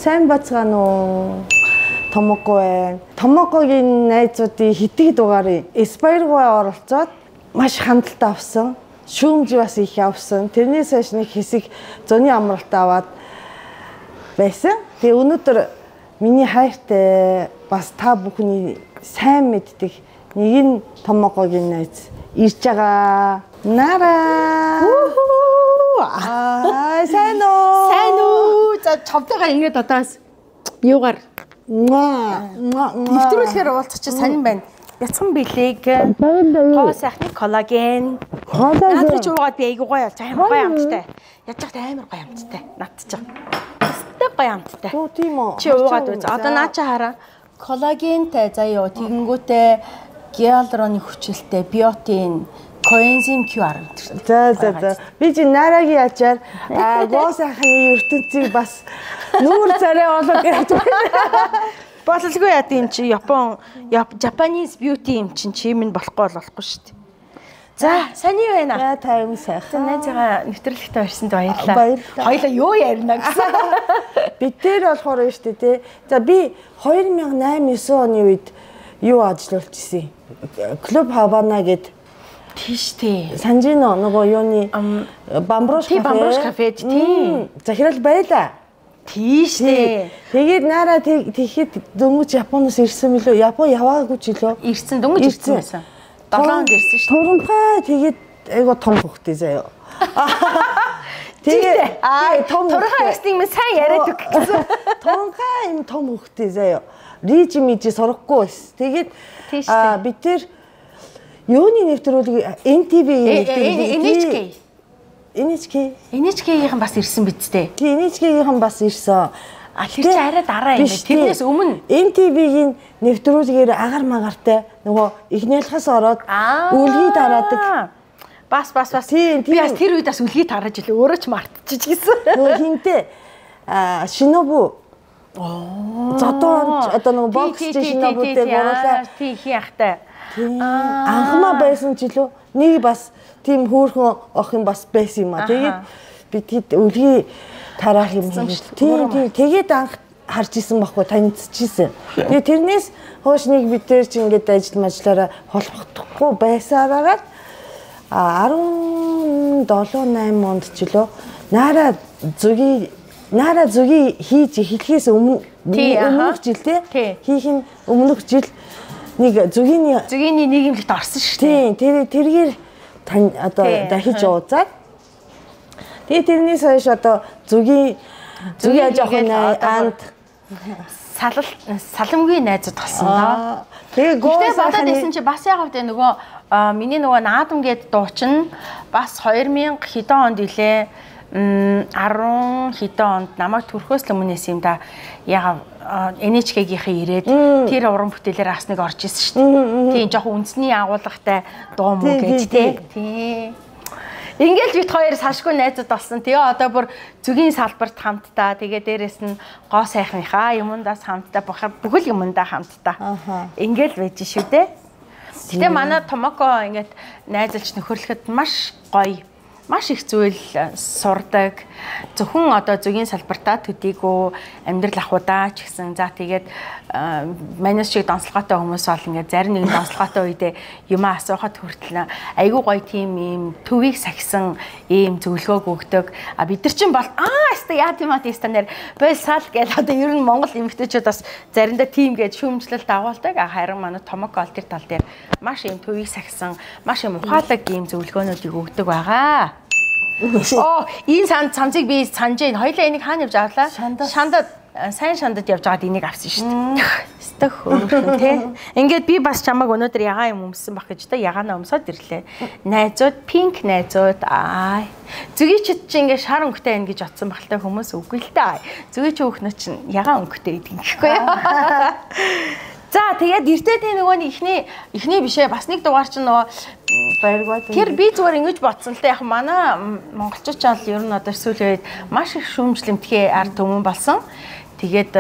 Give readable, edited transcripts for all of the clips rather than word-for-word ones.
Сайн бацгаана уу? Томоко байна. Томокогийн найзуудын хитгэд дугаарыг Aspire-гоо оролцоод маш хандлтаа авсан. Шүүмж бас их авсан. Тэрнээс хойш нэг хэсэг зуны амралт аваад байсан. Тэгээ өнөөдөр миний хайртай бас та бүхний сайн мэддэг нэг нь Томокогийн найз ирж байгаа. Нара. Сайн уу? За чавтайгаа ингэж одоос юугаар нэвтрүүлэхээр уулзчих сонирн байна. Бяцхан бэлэг, гоо сайхны коллаген. Наадах чи уугаад би айгуу гоё амар гоё амттай. Яаж ч амар гоё амттай. Надчих. Өстэй гоё амттай. Оо тийм үү. Чи уугаад үз. Одоо наа чи хараа. Коллагентэй заяа тэгэнгүүтээ гиалуроны хүчилтэй биотин коэнзим QR. За. Би чи нарагийн ачаар гоо сайхны ертөнцийг бас нүүр царай болоо гэж бололгүй яа тийм чи Japanese beauty юм чим нь болохгүй шүү дээ. За, сайн юу байна? За, та юм сайхан. Найзгаа нэвтрүүлэгтээ орсонд баярлалаа. Хоёлаа юу ярина гэсэн. Бид дээр болохоор нь шүү дээ, тий. За, би 2008-9 оны үед юу ажиллуулж ирсэн. Клуб Havana гэд тийш тий. Санжино нөгөө юуны Бамбруш кафе тий. Захирал байлаа. Тийш тий. Тэгээд наараа тэгэхэд дөнгөж Японоос ирсэн мөлөө. Япон яваагүй ч илүү. Ирсэн дөнгөж ирсэн байсан. 7 хонд ирсэн шүү. Туранхай тэгээд айгуу том хөхтэй заяа. Тэгээд том туранхай ястыг минь сайн яриад үг гэсэн. Туранхай юм том хөхтэй заяа. Риж сурахгүй байсан. Тэгээд бид тэр юуны нэвтрүүлэг NTV NHK-ийн бас ирсэн бидтэй. Тий, NHK-ийн бас ирсэн. Тэр чи арай дараа юм биш. Тэрнээс өмнө NTV-ийн нэвтрүүлгээр агаар магартай нөгөө ихнэлхээс ороод үлгий дараадаг. Бас. Би бас тэр үед бас үлгий тарааж илээ. Өөрөө ч мартчихж гисэн. Нөгөө хинтээ Шинобу. Зодон одоо нөгөө бокс Шинобутэй гурлаа. Тий яхтай. Анхмаа байсан ч илүү нэг бас тийм хөөрхөн ох юм бас байсан юм а. Тэгээд бид хэд үлгий тараах юм тийм. Тэгээд анх харж исэн байхгүй танилцчихсэн. Тэгээд тэрнээс хойш нэг бид дээр ч ингээд ажиллаараа холбогдохгүй байсараад 17-8 онд ч илүү Нара зүгийн хийж эхлэхээс өмнөх жил те хийх нь өмнөх жил нэг зүгийн нийгэмлэгт орсон шүү Тийм, дээ. тэргээр одоо дахиж уулзаад. Тэгээ тэрнээс хойш одоо зүгийн жоохон анд саламгийн найзууд болсон доо. Тэгээ гоо бодоод исэн чи бас яг хэвдээ нөгөө миний нөгөө наадам гээд дуучин бас 2000 хэдэн онд илээ 10 хэдэн онд намайг төрхөөс л өмнөөс юм да. Яг NHK-гийнхээ ирээд тэр уран бүтээлээр бас нэг орж исэн шүү дээ. Тийм жоохон үндэсний агуулгатай дуу муу гэж тийм. Ингээл бид хоёр салшгүй найзууд болсон. Тэгээ одоо бүр зүгийн салбарт хамтдаа тэгээ дээрэс нь гоо сайхныхаа юмдаас хамтдаа бүхэл юмдаа хамтдаа. Ингээл байж шүү дээ. Гэтэ манай Томоко ингээд найзалж нөхөрлөхөд маш гоё. Маш их зүйл сурдаг. Зөвхөн одоо зүгийн салбартаа төдийгөө амьдрал ахуйдаа ч гэсэн за тэгээд манайс шиг донслоготой хүмүүс бол ингээд зарим нэгэн донслоготой үедээ юм асуухад хүртэл айгүй гоё тийм юм төвийг сахисан ийм зөвлөгөөг өгдөг. Бид нар чинь бол яста яа тийм станаар болсаал гэж одоо ер нь Монгол эмэгтэйчүүд бас заримдаа тийм гэж шүүмжлэлт дагуулдаг. Харин манай Томоко ол тэр тал дээр маш ийм төвийг сахисан, маш ийм ухаалаг ийм зөвлөгөөнүүдийг өгдөг байгаа. Энэ цанцыг би санаж байна. Хоёлаа энийг хаана явж авлаа? Сайн шандад явж байгаад энийг авсан шүү дээ. Стөх өөрөөр тий. Ингээд би бас чамайг өнөөдөр ягаан юм өмссөн баг гэж та ягаанаа өмсөд ирлээ. Найзууд, пинк найзууд. Зүгийчд чи ингээд шар өнгөтэй байна гэж бодсон багтай хүмүүс үгүй л дээ. Зүгийч хөөхнөө чинь ягаан өнгөтэй гэдэг юм гэхгүй юу? За тэгээд эртээдийн нөгөө ихний бишээ бас нэг дугаар чинь нөгөө тэр би зүгээр ингэж бодсон л та яг манай монголчууд ч бол ер нь одоо сүүлийн үед маш их шүүмжлэмтгий ард түмэн болсон. Тэгээд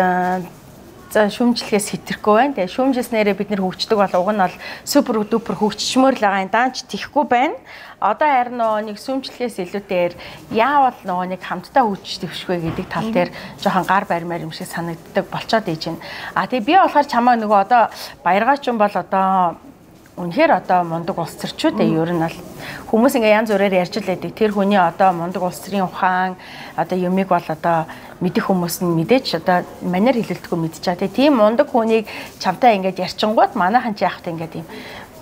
за шүүмжлэхээс хэтрэхгүй байна. Тэгээ шүүмжилснээрээ бид нэр хөгждөг бол уг нь бол супер дупер хөгжчмөр л байгаа юм даанч тэхгүй байна. Одоо харин нэг шүүмжлэхээс илүүтэйгээр яавал нэг хамтдаа хөгжиж төвшгүй гэдэг тал дээр жоохон гар барьмаар юм шиг санагддаг болцоод ээж байна. Тэгээ би болохоор чамаа нөгөө одоо баяргаачин бол одоо үнэхээр одоо мундаг улс төрчүүд ер нь бол хүмүүс ингээ янз бүрээр ярьж л байдаг. Тэр хүний одоо мундаг улс төрийн ухаан одоо юмыг бол одоо мэдэх хүмүүс нь мэдээч одоо манер хэлэлтгүй мэдчихаа. Тийм мундаг хүнийг чамтай ингээд ярьчингууд манайхан ч яах вэ ингээд юм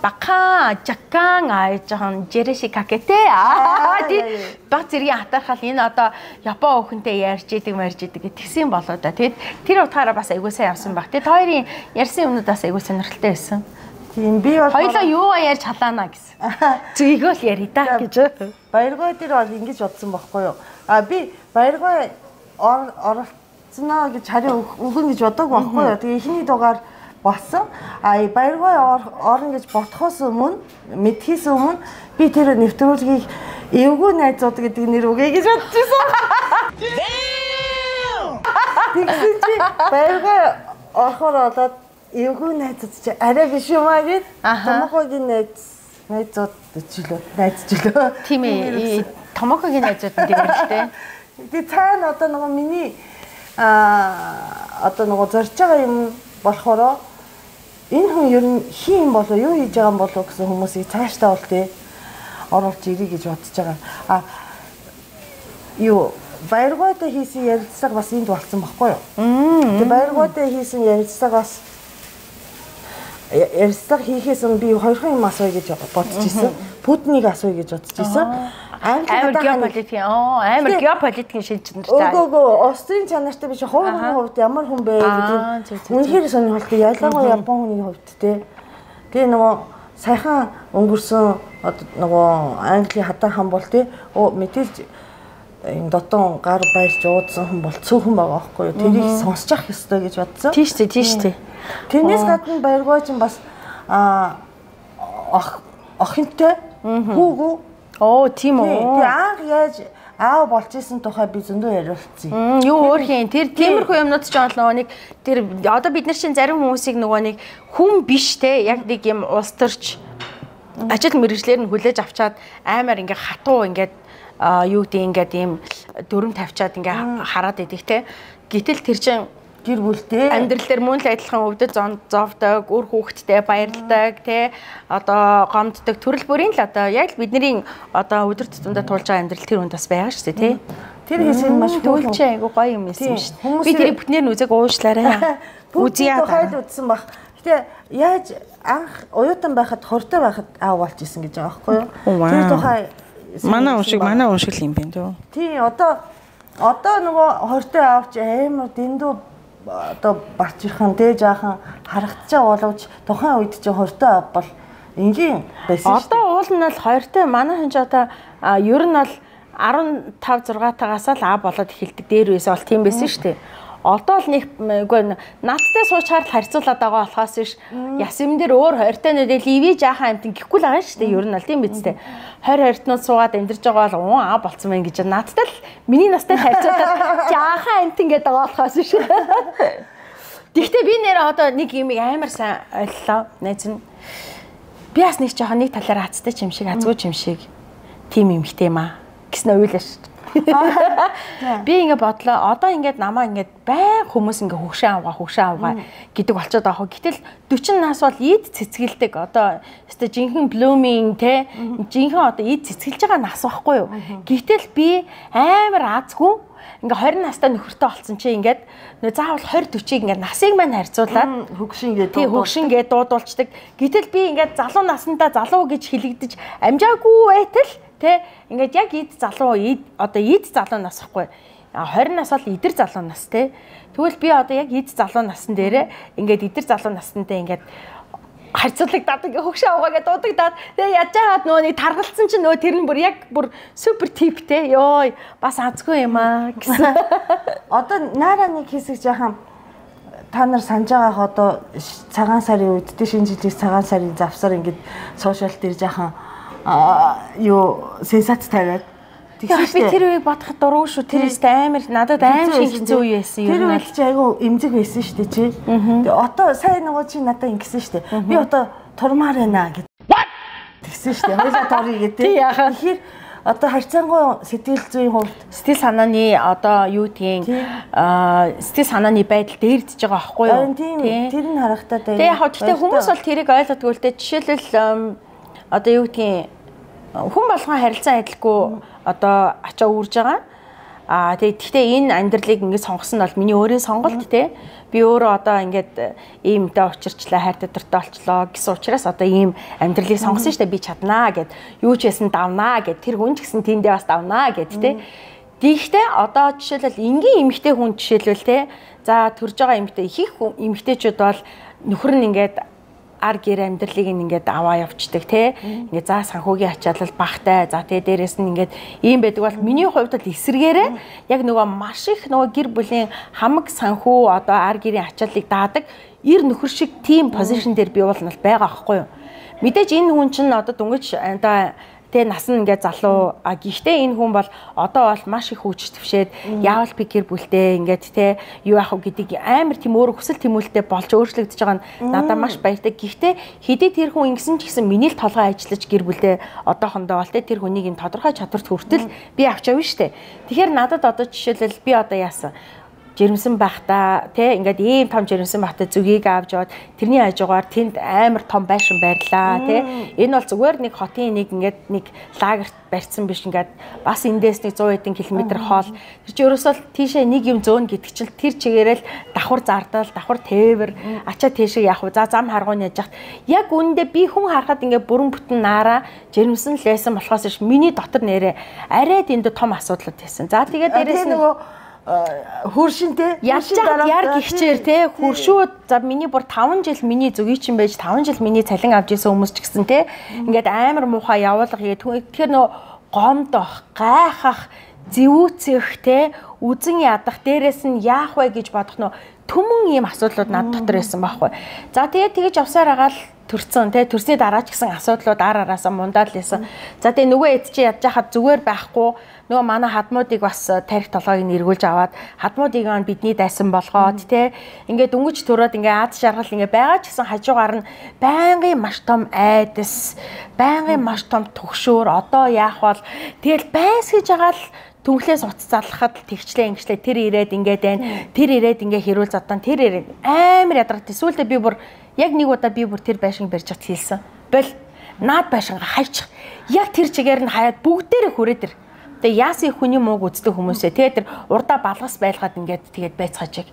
бака жаккан жоохон жерэши какете баг зэргийн хатархал энэ одоо япон өхөнтэй ярьж идэг тэгсэн болоо да. Тэгээд тэр утгаараа бас айгуу сайн явсан баг. Тэгээд хоёрын ярьсан юмнууд бас айгуу сонирхолтой байсан. Тийм би бол хоёлоо юу ярьж халаана гэсэн. Зүйгөө л ярий да гэж. Баяргой дээр бол ингэж бодсон байхгүй юу? Би баяргой оролцсноо гэж харин өгөн гэж боддог байхгүй юу? Тэгээ эхний дугаар болсон. Баяргой орно гэж бодхоос өмнө, мэдхээс өмнө би тэр нэвтрүүлгийг эвгүй найзууд гэдэг нэр өгье гэж бодчихсон. Тэгсэн чи баяргой орохоор болоод эвгүй найзууд чи арай биш юм аа гэд томокогийн найзууд жилөө. Тийм ээ. Томокогийн найзууд нь дээр л дээ. Тэгээ цаана одоо нөгөө миний одоо нөгөө зорж байгаа юм болохоор энэ хүн ер нь хин болоо юу хийж байгаа юм болоо гэсэн хүмүүсийг цаашдаа бол тээ оруулж ирэй гэж бодож байгаа. Юу баяргойтой хийсэн ярилцлага бас энд болсон байхгүй юу? Тэгээ баяргойтой хийсэн ярилцлагаас ярилцлага хийхээс өмнө би хоёрхан юм асууя гэж бодож ирсэн. Путиныг асууя гэж бодож ирсэн. Амар геополитикийн шилжинэртэй. Өө Австрийн чанартай биш хувь хүний хувьд ямар хүн бэ гэдэг. Үнэхээр сонирхолтой. Ялангуяа Япон хүний хувьд те. Тэгээ нөгөө саяхан өнгөрсөн нөгөө Английн хатан хам бол те. Мэдээж энэ дотон гар баярч уудсан хүн бол цөөхөн байгаа байхгүй юу. Тэрийг сонсчих ёстой гэж бодсон. Тийш тий. Тэрнээс гадна баяргой чинь бас охинтой хүүгүү. Тийм үү. Тэгээ анх яаж аав болж исэн тухай би зөндөө яриулсан. Юу өөр хин тэр тиймэрхүү юмнууд ч онлоо нэг тэр одоо бид нар чинь зарим хүмүүсийг нөгөө нэг хүн биш те яг нэг юм улс төрч ажил мэргэжлэр нь хүлээж авчаад аймаар ингээ хатуу ингээд юу гэдэг ингээд ийм дөрөм тавьчаад ингээ хараад идэх те. Гэтэл тэр чинь гэр бүлтэй амьдрал дээр мөн л адилхан өвдөж зовдог, үр хүүхэдтэй баярладаг, тэ одоо гомддог төрөл бүрийн л одоо яг л бидний одоо өдөр тутамдаа тулж байгаа амьдрал тэр үнд бас байгаа шүү дээ, тэ. Тэр хэсэг маш төвлөж айгу гоё юм байсан шүү дээ. Би тэрийг бүтнээр нь үзег уушлаарай. Үзье хайлт үзсэн баг. Гэтэ яаж анх уюутан байхад хортой байхад аав болж исэн гэж байгаа байхгүй юу? Тэр тухай манай уншиг юм байна дөө. Тий одоо нөгөө хортой аавч амар дэндүү одоо барч ирхэн дээж аахан харагдчаа боловч тухайн үед чинь хортой аав бол энгийн байсан шүү дээ. Одоо уул нь бол хоёртой манай хүн ч одоо ер нь бол 15 6 тагаас л аав болоод эхэлдэг дээр байсан бол тийм байсан шүү дээ. Одоо л нэг үгүй надтай суучаар л харьцуулаад байгаа болохоос биш ясэм дээр өөр хортой нүдэл ивэж аахан амтэн гэхгүй л байгаа шүү дээ. Ер нь бол тийм биз дээ. 20 хортнууд суугаад амьдарч байгаа бол аа болцсон байх гэж надтай л миний настай харьцуулаад жаахан амтэн гэдэг байгаа болохоос биш. Тэгвэл би нэр одоо нэг юм амар сайн ойллоо. Найз нь би бас нэг жоохон нэг талаараа хацтай ч юм шиг азгүй ч юм шиг тийм юм хтэй маа гэснэ уйлаа шүү. Би ингэ бодлоо. Одоо ингээд намаа ингээд байн хүмүүс ингээ хөгшин авгаа гэдэг болчиход байгаа хөө. Гэтэл 40 нас бол ийд цэцгэлдэг. Одоо өстө жинхэнэ blooming те жинхэнэ одоо ийд цэцгэлж байгаа нас байхгүй юу. Гэтэл би амар азгүй ингээ 20 настай нөхөртэй болсон чи ингээд нөө заавал 20 40-ийг ингээд насыг маань харьцуулаад хөгшин гэдэг дуудуулцдаг. Гэтэл би ингээд залуу наснда залуу гэж хэлэгдэж амжаагүй байтал тэ ингээд яг ийд залуу одоо ийд залуу нас ахгүй 20 нас бол идэр залуу нас тэ тэгвэл би одоо яг ийд залуу насн дээрээ ингээд идэр залуу наснтай ингээд харьцуулагдаад ингээ хөгшин аваагаа дуудагдаад тэгээ яаж хаад нөгөө нэг таргалцсан чинь нөгөө тэр нь бүр яг бүр супер тип те ёо бас азгүй юм аа гэсэн. Одоо наараа нэг хэсэг жаахан та нар санаж байгаах одоо цагаан сарын үед те шинэ жилийн цагаан сарын завсар ингээд сошиал дээр жаахан юу сенсац тавиад би тэр үеийг бодоход дургүй шүү. Тэр амар надад аим шиг хэцүү үе байсан юм. Тэр үед чи айгу эмзэг байсан шүү дээ чи. Тэгээ одоо сайн нөгөө чи надад ингэсэн шүү дээ. Би одоо турмаар байна гэд. Тэгсэн шүү дээ. Хойлоо торё гэдэг. Тэгэхээр одоо харьцангуй сэтгэл зүйн хувьд сэтгэл санааны одоо юу гэдгийг сэтгэл санааны байдал дээрдэж байгаа байхгүй юу? Тийм. Тэр нь харагдаад байна. Тэгээ яг гэхдээ хүмүүс бол тэрийг ойлгодгүй л дээ. Жишээлбэл одоо юу гэдгийг хүн болгон харилцан адилгүй одоо ачаа үүрж байгаа. Тэгэхдээ энэ амьдралыг ингэж сонгосон нь бол миний өөрийн сонголт те. Би өөрөө одоо ингээд иймтэй учирчлаа, хайртай дуртай болчлоо гэсэн учраас одоо ийм амьдралыг сонгосон штэ би чаднаа гэд юу ч ясан давнаа гэд тэр хүн ч гэсэн тэндээ бас давнаа гэд те. Тэгэхдээ одоо жишээлбэл энгийн эмэгтэй хүн жишээлбэл те. За төрж байгаа эмэгтэй их эмэгтэйчүүд бол нөхөр нь ингээд ар гэр амьдралыг ингээд аваа явцдаг те. Ингээд за санхүүгийн ачаалал багтай. За тэгээ дээрэс нь ингээд ийм байдаг бол миний хувьд л эсэргээрээ яг нөгөө маш их нөгөө гэр бүлийн хамаг санхүү одоо ар гэрийн ачааллыг даадаг ир нөхөр шиг тийм позишн дээр би бол байгаа байхгүй юу. Мэдээж энэ хүн чинь одоо дөнгөж одоо тэ нас нь ингээд залуу гэхдээ энэ хүн бол одоо бол маш их хүч твшээд яавал би гэр бүлтэй ингээд тэ юу яах вэ гэдгийг амар тийм өөр хүсэл тэмүүлэлтэй болж өөрчлөгдөж байгаа нь надад маш баяртай. Гэхдээ хэдий тэр хүн ингэсэн ч гэсэн миний л толгой ажиллаж гэр бүлдээ одоохондоо бол тэ тэр хүнийг энэ тодорхой чадварт хүртэл би авч явна штэ. Тэгэхээр надад одоо жишээлбэл би одоо яасан жирэмсэн байхдаа тий ингээд ийм том жирэмсэн байхдаа зүгийг авч яваад тэрний хажуугаар тэнд амар том байшин байрлаа тий энэ бол зүгээр нэг хотын нэг ингээд нэг лагерт барьсан биш ингээд бас эндээс нэг 100 хэдэн километр хоол тэр чи ерөөсөө тийшээ нэг юм зөөн гэдэг чинь тэр чигээрэл давхар зардал давхар тээвэр ачаа тийшээ явах за зам харгуун яж хат яг үүндээ би хүн харахад ингээд бүрэн бүтэн наараа жирэмсэн лээсэн болохоос ш миний дотор нэрээ арайд энд том асуудлууд байсан. За тэгээд дээрээс нөгөө хөршинтэй яар гихчээр те хөршүүд за миний бүр 5 жил миний зүгий чинь байж 5 жил миний цалин авч исэн хүмүүс ч гэсэн те ингээд амар муухай явуулга хийгээд тэгэхээр нөө гомдох гайхах зэвүүцэх те үзэн ядах дээрэс нь яах вэ гэж бодох нөө түмэн ийм асуудлууд над дотор байсан байхгүй. За тэгээд тэгэж явсаар агаал төрсөн те төрсний дараа ч гэсэн асуудлууд ар араасаа мундаал лээсэн. За тэгээ нөгөө эд чи ядж хахад зүгээр байхгүй нөгөө манай хадмуудыг бас тарих толгойг нь эргүүлж аваад хадмуудыг бидний дайсан болгоод те ингээд дөнгөж төрөөд ингээд аз жаргал ингээд байгаа ч гэсэн хажуугаар нь байнгын маш том айдас байнгын маш том түгшөөр одоо яах бол тэгэл байсгэж байгаа л түнхлээс уц залхахад тэгчлээ ингэчлээ тэр ирээд ингээд байна тэр ирээд ингээд хэрүүл задан тэр ирээд амар ядаргатай сүүлдээ би бүр яг нэг удаа би бүр тэр байшинг барьж хат хэлсэн бол наад байшингаа хайчих яг тэр чигээр нь хаяад бүгдээрээ хүрээд ир тэгээ яасын хүний мууг үздэг хүмүүсээ тэгээ тэр урдаа балгас байлгаад ингээд тэгээд байцгаажиг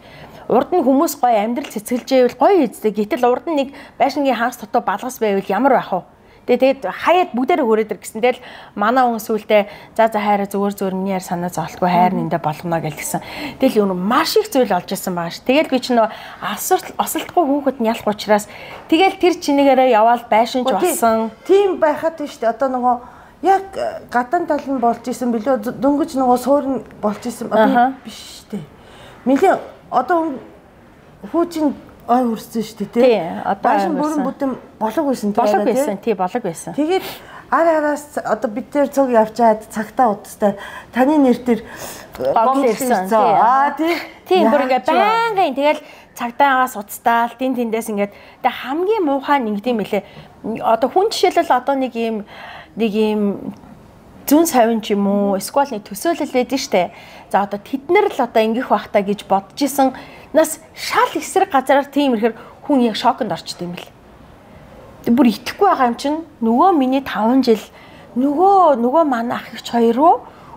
урд нь хүмүүс гоё амьдрал цэцгэлжээвэл гоё эздэг гэтэл урд нь нэг байшингийн хагас дотоо балгас байвал ямар байх вэ тэгээд хаяад бүгдээрээ хүрээд ир гэсэн тэгэл манай хүн сүултээ за хайраа зүгээр миний яар санаа зовлтгүй хайр нэндэ болгоно гэлсэн. Тэгэл юу маш их зүйл олж исэн байгаа ш. Тэгэл би ч нөө осолтгүй хүүхэд нь ялах учраас тэгэл тэр чинийгээрээ яваал байшинж болсон. Тийм байхад биш үү одоо нөгөө яг гадаан тал нь болж исэн билүү дөнгөж нөгөө суурн болж исэн биш үү. Мэлээ одоо хүүчин ой үрсэн шүү дээ тий. Одоо байшин бүрэн бүтэн болог байсан тий болог байсан. Тэгээд араас одоо бид тэр цуг явчаад цагтаа удастай таны нэр тэр гол ирсэн тий бүр ингээ байнгын тэгэл цагтаагаас уцтаал тэндээс ингээд тэг хамгийн муухай нэг юм хэлээ. Одоо хүн жишээлбэл одоо нэг юм зүүн савин ч юм уу эсвэл нэг төсөөлөл лээд штэ. За одоо тэднэр л одоо ингэх бахта гэж бодож исэн нас шал эсрэг газараар тийм ирэхээр хүн яг шоконд орчд юм бэл. Бүр итгэхгүй байгаа юм чинь нөгөө миний 5 жил нөгөө манай ах ихч хоёр руу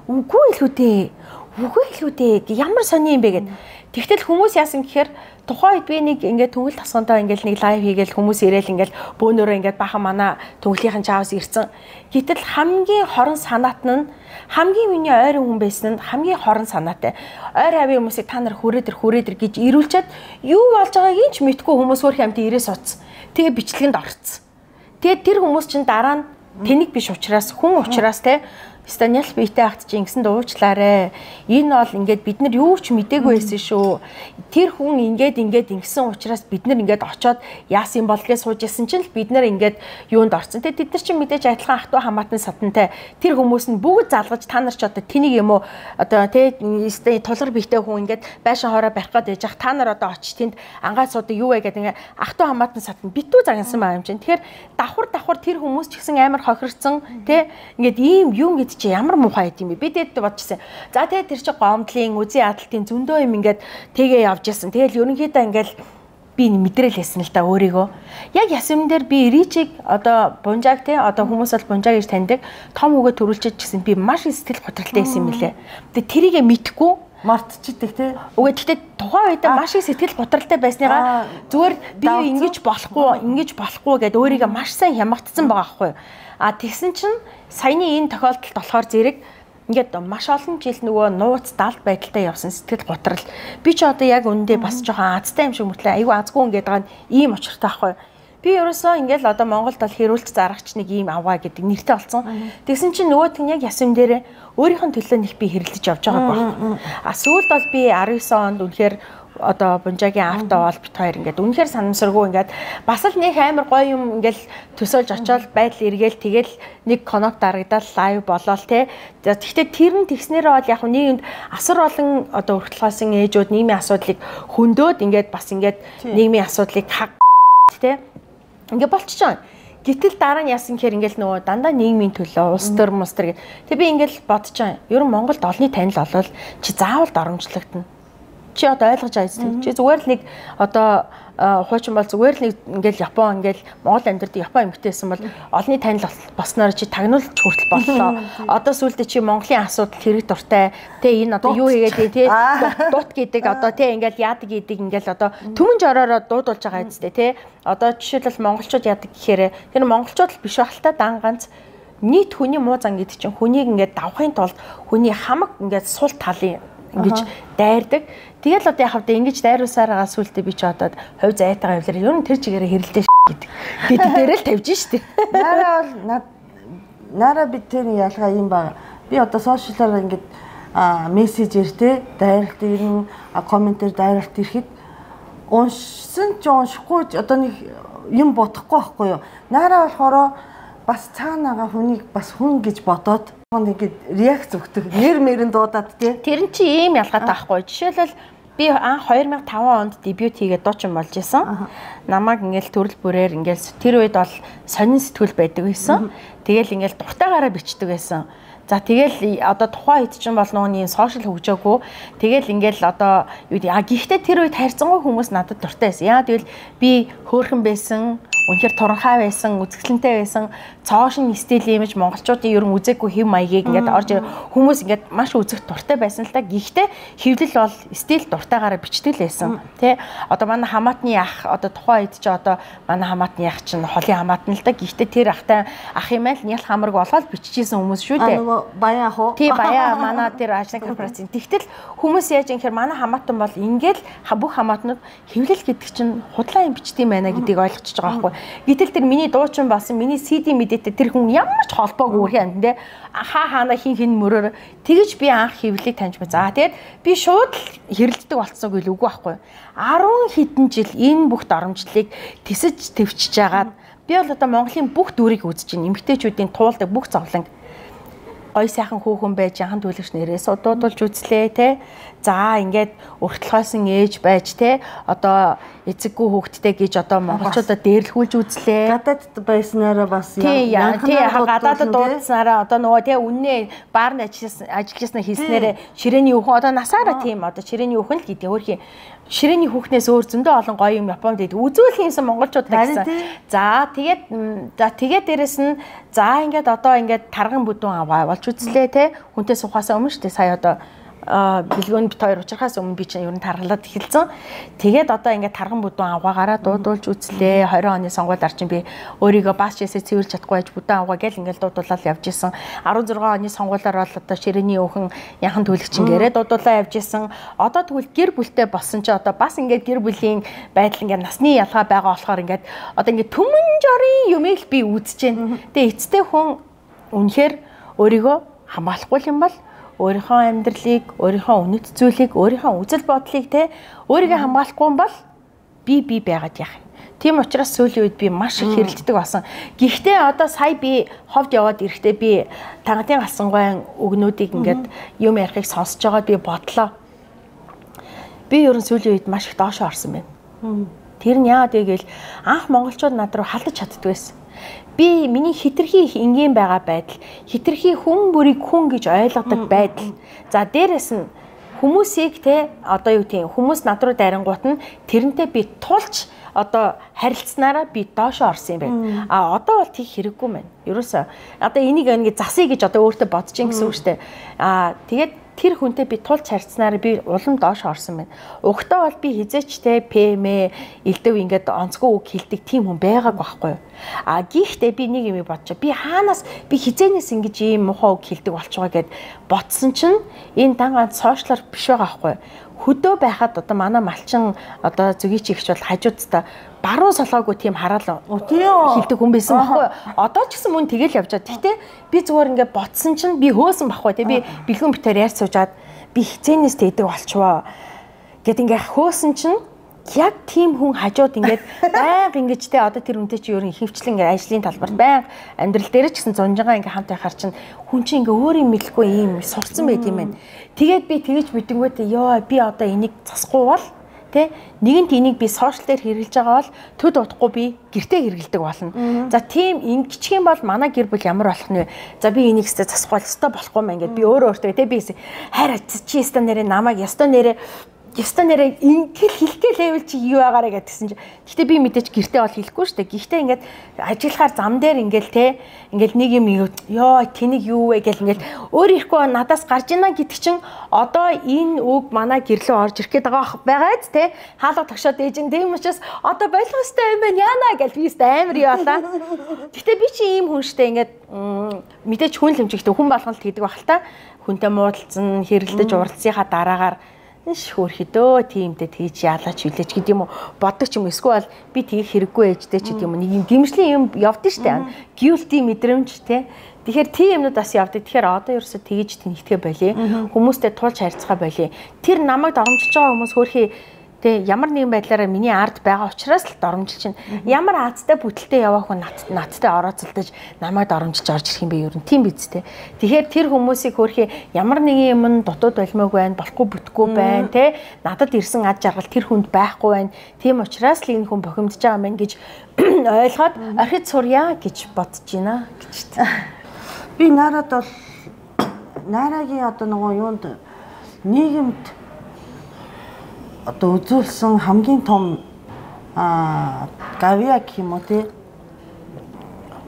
үгүй л үү ямар сони юм бэ гэд. Тэгтэл хүмүүс яасан гэхээр тухайн үед би нэг ингээд төгөл тасгандаа ингээд нэг лайв хийгээл хүмүүс ирээл ингээд бөөнөрөө ингээд бахан манай төгөлийнхэн чаавс ирсэн. Гэтэл хамгийн хорон санаат нь хамгийн миний ойрын хүн байсан нь хамгийн хорон санаатай. Ойр хавийн хүмүүсийг та нар хүрээд ир гэж ирүүлчихэд юу болж байгааг ч мэдгүй хүмүүс өөр хамт ирээс уц. Тэгээ бичлэгэнд орцсон. Тэгээд тэр хүмүүс чинь дараа нь тэнэг биш учраас хүн учраас те Станиал биетэй хагт чи ингэсэн дуучлаарэ. Энэ бол ингээд бид нар юу ч мдээгүй байсан шүү. Тэр хүн ингээд ингэсэн учраас бид нар ингээд очоод яасан бол гэж сууж ясан чинь л бид нар ингээд юунд орсон. Тэд нар чинь мэдээж адилхан ах トゥ хамаатан садантай. Тэр хүмүүс нь бүгд залгаж та нар ч одоо тэнийг юм уу одоо тэ тулгар биетэй хүн ингээд байшин хоороо барих гээд яж та нар одоо очиж тэнд ангаад суудаг юу вэ гэдэг ингээд ах トゥ хамаатан садан битүү загнасан байгаа юм чинь. Тэгэхээр давхар тэр хүмүүс ч гэсэн амар хохирцсан тэ ингээд ийм юм гэдэг чи ямар муухай юм бэ? Бид бодчихсан. За тэгээ тэр чи гомдлын үзий ядалтын зөндөө юм ингээд тэгээ явж ясан. Тэгэл ерөнхийдөө ингээд би мэдрээлсэн л та өөрийгөө. Яг ясвэн дээр би Ричиг одоо Бунжаг те одоо хүмүүс бол Бунжаг гэж таньдаг. Том үгээ төрүүлчихэд гэсэн би маш сэтгэл готролтой байсан юм лээ. Тэгээ тэрийгэ мэдгүй мартчихдаг те. Үгүй гэхдээ тухайн үед маш их сэтгэл готролтой байсныгаа зүгээр би ингэж болохгүй гэдээ өөрийгөө маш сайн хямгатсан байгаа байхгүй. А тэгсэн чинь саяны энэ тохиолдолд болохоор зэрэг ингээд маш олон жил нөгөө нууц далд байдалтай явсан сэтгэл готрол. Би ч одоо яг үндэ бас жоохон азтай юм шиг мөртлөө айгүй азгүй ингээд байгаа нь ийм очиртай байхгүй. Би ерөөсөө ингээд одоо Монголд бол хэрүүлж зарагч нэг ийм аваа гэдэг нэртэй болсон. Тэгсэн чинь нөгөөт нь яг ясвэн дээрээ өөрийнх нь төлөө нэг би хэрэлдэж явж байгааг байна. А сүүлд бол би 19 онд үнэхээр одоо Бунжагийн автоо бол бит хоёр ингээд үнэхээр санамсаргүй ингээд бас л нэг амар гоё юм ингээд төсөөлж очоод байдал эргээл тэгэл нэг конок дарагдал лайв болоол те. Гэхдээ тэр нь тэгснээрээ бол яг нийгэмд асар олон одоо өртөлгөөсөн ээжүүд нийгмийн асуудлыг хөндөөд ингээд бас ингээд нийгмийн асуудлыг те ингээд болчихж байгаа. Гэтэл дараа нь яасан гэхээр ингээл нөгөө дандаа нийгмийн төлөө улс төр мус төр гэх. Тэг би ингээл бодож байгаа. Ер нь Монголд олонний танил олвол чи заавал доромжлогдно. Чи одоо ойлгож байгаа зү. Чи зүгээр л нэг одоо хуучин бол зүгээр л нэг ингээл Япон ингээл Монгол амьдардаг Япон эмэгтэйсэн бол олонний танил болсноор чи тагнуулч хүртэл боллоо. Одоо сүүлдээ чи Монголын асуудал хэрэг дуртай. Тэ энэ одоо юу хийгээд те дут гэдэг одоо те ингээл яадаг гэдэг ингээл одоо түмэн жороороо дуудулж байгаа юм зү те. Одоо жишээлбэл монголчууд яадаг гэхээр тэр монголчууд л биш байх л та дан ганц нийт хүний муу зан гэдэг чинь хүнийг ингээд давахын тулд хүний хамаг ингээд сул талын ингэж дайрдаг. Тэгэл одоо яхав тэ ингэж дайруулсараа сүултээ би ч одоо хувь зайтайгаа явлаар ер нь тэр чигээрээ хэрэлдэж гэдэг. Бид дээрээ л тавьж штэ. Нара бид тэр ялгаа юм байна. Би одоо сошиалаар ингэж мессежээр те дайралт ирнэ, комментээр дайралт ирэхэд уншсан ч уншихгүй одоо нэг юм бодохгүй байхгүй юу. Нара болохоор бас цаанаага хүнийг бас хүн гэж бодоод ингээд реакц өгдөг. Нэр мэрэн дуудаад тий. Тэр нь чи ийм ялгаатай байхгүй. Жишээлбэл би анх 2005 онд дебют хийгээд дуучин болж исэн. Намайг ингээл төрөл бүрээр ингээл тэр үед бол сонин сэтгүүл байдаг байсан. Тэгэл ингээл дуртайгаараа бичдэг байсан. За тэгэл одоо тухайн үед чинь бол нууны сошиал хөгжөөгүй. Тэгэл ингээл одоо юу гэхдээ тэр үед хайрцангуй хүмүүс надад дуртай байсан. Яа тэгэл би хөөрхөн байсан. Үнэхээр туранхай байсан, үзэсгэлэнтэй байсан, цоошин стил имиж монголчуудын ер нь үзээгүй хэв маягийг ингээд орж хүмүүс ингээд маш үзэх дуртай байсан л та. Гэхдээ хэвлэл бол стил дуртайгаараа бичдэг л байсан. Тэ одоо манай хамаатны ах одоо тухайн үед ч одоо манай хамаатны ах чинь холын хамаатан л та. Гэхдээ тэр ахтай ах юм айл нял хамраг болгоод биччихсэн хүмүүс шүү дээ. Баян ах уу? Тий баян манай тэр ажлын корпорац. Тэгтэл хүмүүс яаж юм гэхээр манай хамаатан бол ингээд бүх хамаатнууд хэвлэл гэдэг чинь худлаа юм бичдэг юм байна гэдгийг ойлгочихж байгаа байхгүй. Гэтэл тэр миний дуучин болсон миний CD мэдээтэй тэр хүн ямар ч холбоогүй юм те хаана хин мөрөөр тэгэж би анх хэвлэлийг таньж ба. За тэгээд би шууд хэрэлддэг болцсоогүй л үгүй байхгүй. 10 хэдэн жил энэ бүх доромжлыг тисэж твчиж агаад би бол одоо Монголын бүх дүрийг үзэж байна. Эмэгтэйчүүдийн туулдаг бүх зовлон гой сайхан хүүхэн байж яхан төлөвч нэрээс удуудулж үзлээ те. За ингээд өртөлгөөсөн ээж байж те одоо эцэггүй хүүхэдтэй гэж одоо монголчуудад дээрлэхүүлж үзлээ. Гадаадд байснараа бас гадаадд дуудсанараа одоо нөгөө те үннээ баарнд ажиллажсна хийснээрээ ширээний хүүхэн одоо насаараа тийм одоо ширээний хүүхэн л гэдэг өөрхийн ширээний хүүхнээс өөр зөндөө олон гоё юм Японд идэв. Үзүүл хийсэн монголчууд гэсэн. За тэгээд дээрэс нь за ингээд одоо ингээд тарган бүдүүн аваа болж үзлээ те. Хүнтэй сухаасаа өмнө шүү дээ. Сая одоо бэлгөөнд бит хоёр учрахаас өмнө би чинь ер нь тархалаад эхэлсэн. Тэгээд одоо ингээд тарган бүдүүн аваагаараа дуудуулж үзлээ. 20 оны сонгуульд чинь би өөрийгөө бас чээсээ цэвэрлж чадахгүй байж бүдүүн аваа гэл ингээд дуудуулаад явж исэн. 16 оны сонгуулиар бол одоо ширээний өвхөн яхан төлөгчин гэрээ дуудуулаа явж исэн. Одоо тэгвэл гэр бүлтэй болсон чи одоо бас ингээд гэр бүлийн байдал ингээд насны ялгаа байгаа болохоор ингээд одоо ингээд түмэн жорын юмыг би үзэж байна. Тэгээ эцтэй хүн үнэхээр өөрийгөө хамгаалахгүй юм бол өөрийнхөө амьдралыг, өөрийнхөө үнэт зүйлийг, өөрийнхөө үзэл бодлыг те өөрийгөө хамгаалахгүй юм бол би байгаад яах юм. Тийм учраас сүүлийн үед би маш их хэрэлддэг болсон. Гэхдээ одоо сая би ховд яваад ирэхдээ би тангатын алсангуйн үгнүүдийг ингээд юм ярихыг сонсож байгаа би бодлоо. Би ерөн сүүлийн үед маш их доошоо орсон байна. Тэр нь яагаад вэ гэвэл анх монголчууд над руу халдаж чаддаг байсан. Би миний хитрхи энгийн байгаа байдал, хитрхи хүн бүрийг хүн гэж ойлгодог байдал. За дээрэс нь хүмүүсийг те одоо юу тийм хүмүүс над руу дайрангуут нь тэрнтэй би тулч одоо харилцснараа би доошоо орсон юм байна. А одоо бол тийх хэрэггүй байна. Ерөөсөө одоо энийг ингээд засъя гэж одоо өөртөө бодож ин гэсэн үг шүү дээ. Тэгээд тэр хүнтэй би тулч харилцснараа би улам доошоо орсон байна. Угтаа бол би хизээчтэй ПМ элдв ингээд онцгой үг хэлдэг тийм хүн байгаагүй байхгүй юу. Гэхдээ би нэг юм бодчих. Би хаанаас би хизээнээс ингэж ийм муухай үг хэлдэг болчихгоо гэд ботсон чинь энэ дан ганц сошиалар биш байгаа байхгүй юу. Хөдөө байхад одоо манай малчин одоо зүгийч ихч бол хажуудтай баруун солоогүй тийм хараал хэлдэг хүн байсан байхгүй юу. Одоо ч гэсэн мөн тэгэл явж байгаа. Гэхдээ би зүгээр ингээд ботсон чинь би хөөсөн байхгүй тий. Би бэлгүн битээр ярьж суужаад би хизээнээс тэйдэг болчихвоо гэд ингээд хөөсөн чинь яг тийм хүн хажууд ингээд байнга ингэж те одоо тэр үнтэй чи ерөн хөвчлэн ингээд ажлын талбарт байнга амьдрал дээр ч гэсэн зунжигаа ингээд хамт байхаар чинь хүн чинь ингээд өөр юм хэлэхгүй юм сурцсан байт юм байна. Тэгээд би тэгэж бидэнгүүтээ ёо би одоо энийг засахгүй бол те нэгэнт энийг би сошиал дээр хэрэглэж байгаа бол төд удахгүй би гэртээ хэрэглэдэг болно. За тийм ингэчих юм бол манай гэр бүл ямар болох нь вэ? За би энийг өстө засахгүй л өстө болохгүй мэн гэд би өөртөө те би хайр чи өстө нэрээ намайг өстө нэрээ ингээл хэлэхээ левел чи юу байгаарэ гэдгсэн чинь гэхдээ би мэдээж гэртээ бол хэлэхгүй шүү дээ. Гэхдээ ингээд ажиллахаар зам дээр ингээл те ингээл нэг юм ёо тэнийг юу вэ гэл ингээл өөрийнхөө надаас гарч ийна гэдэг чинь одоо энэ үг манай гэрлөө орж ирэх гээд байгаад те хаалга тогшоод ээж ин тийм учраас одоо болох ёстой юм байна яана гэл би өстө амар яалаа. Гэхдээ би чи ийм хүн штэ ингээд мэдээж хүн л хэмжигтэй хүн болгоно л гэдэг байх л та. Хүнтэй муудалцсан хэрэлдэж уралцсныхаа дараагаар хөөрхөдөө тиймдээ тэгж яалаач хүлээж гэдэг юм уу боддог ч юм эсвэл би тийг хэрэггүй ээжтэй ч гэдэг юм нэг юм гимшлийн юм явдсан шүү дээ. Guilty мэдрэмж те. Тэгэхээр тийм юмнууд бас явдаг. Тэгэхээр одоо ерөөсө тэгж тэнхтгэ болий. Хүмүүстэй тулж харьцгаа болий. Тэр намайг доромжилж байгаа хүмүүс хөөрхий те ямар нэгэн байдлаараа миний ард байгаа учраас л доромжилж чинь ямар аазтай бүтэлтэй яваа хүн надтай орооцолдож намайг доромжилж орж ирэх юм бэ ер нь тийм биз те. Тэгэхээр тэр хүмүүсийг хөөрхий ямар нэгэн юм дутууд болмоог байна, болохгүй бүтггүй байна те. Надад ирсэн ад жаргал тэр хүнд байхгүй байна. Тийм учраас л энэ хүн бохимдж байгаа мэн гэж ойлгоод орхид сурья гэж бодож байна гэж те. Би нараад бол нарагийн одоо нөгөө юунд нийгэмд одоо үзүүлсэн хамгийн том гавья гэх юм уу тий.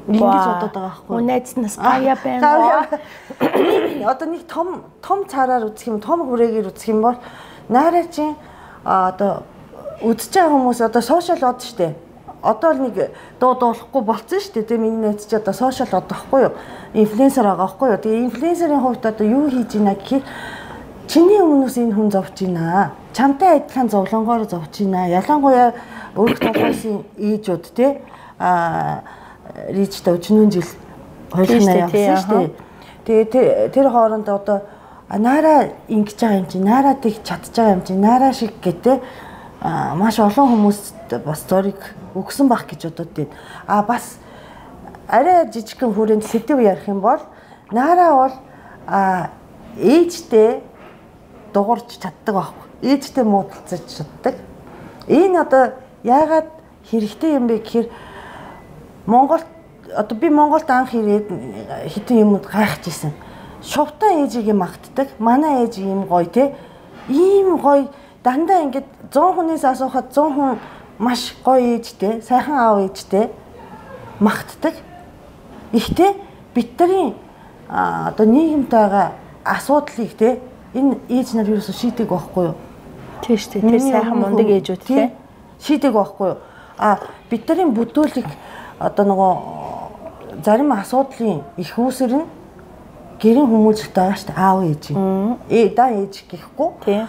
Ингэж бодоод байгаа байхгүй. Үнэзнэс гавья байна. Одоо нэг том цаараар үзэх юм, том хүрээгээр үзэх юм бол найраачин одоо үзэж байгаа хүмүүс одоо сошиал од штэ. Одоо л нэг дуулахгүй болцсон штэ. Тэгээ миний найз чи одоо сошиал од байхгүй юу? Инфлюенсер байгаа байхгүй юу? Тэгээ инфлюенсерийн хувьд одоо юу хийж ийна гэхээр чиний өмнөөс энэ хүн зовж ийна. Чамтай адилхан зовлонгоор зовж ийна. Ялангуяа өөрх толгойн ээжүүд те ричтэй 40 жил хойлохнаа явсан шүү дээ. Тэгээ тэр хооронд одоо нараа ингэж байгаа юм чи, нараа тэг чадж байгаа юм чи, нараа шиг гэдэг маш олон хүмүүст бас зориг өгсөн бах гэж бодод байна. Бас арай жижигхэн хүрээнд сэдв ярих юм бол нараа бол ээжтэй дуурч чаддаг байхгүй. Ээжтэй муудалцаж чаддаг. Энэ одоо яагаад хэрэгтэй юм бэ гэхээр Монголд одоо би Монголд анх ирээд хитэн юмуд гайхаж исэн. Шувтаа ээжийг магтдаг. Манай ээж ийм гоё те. Ийм гоё дандаа ингээд 100 хүнээс асуухад 100 хүн маш гоё ээжтэй, сайхан аав ээжтэй магтдаг. Ихтэй бидний одоо нийгэмд байгаа асуудлыг те энэ ээж нар юусоо шийдэг байхгүй юу? Тийм шүү дээ. Тэр сайхан мундаг ээжүүд те шийдэг байхгүй юу? Бидний бүдүүлэг одоо нөгөө зарим асуудлын их үүсэр нь гэрийн хүмүүжлэлт байгаа шүү дээ. Аав ээж. Даа ээж гэхгүй. Тийм.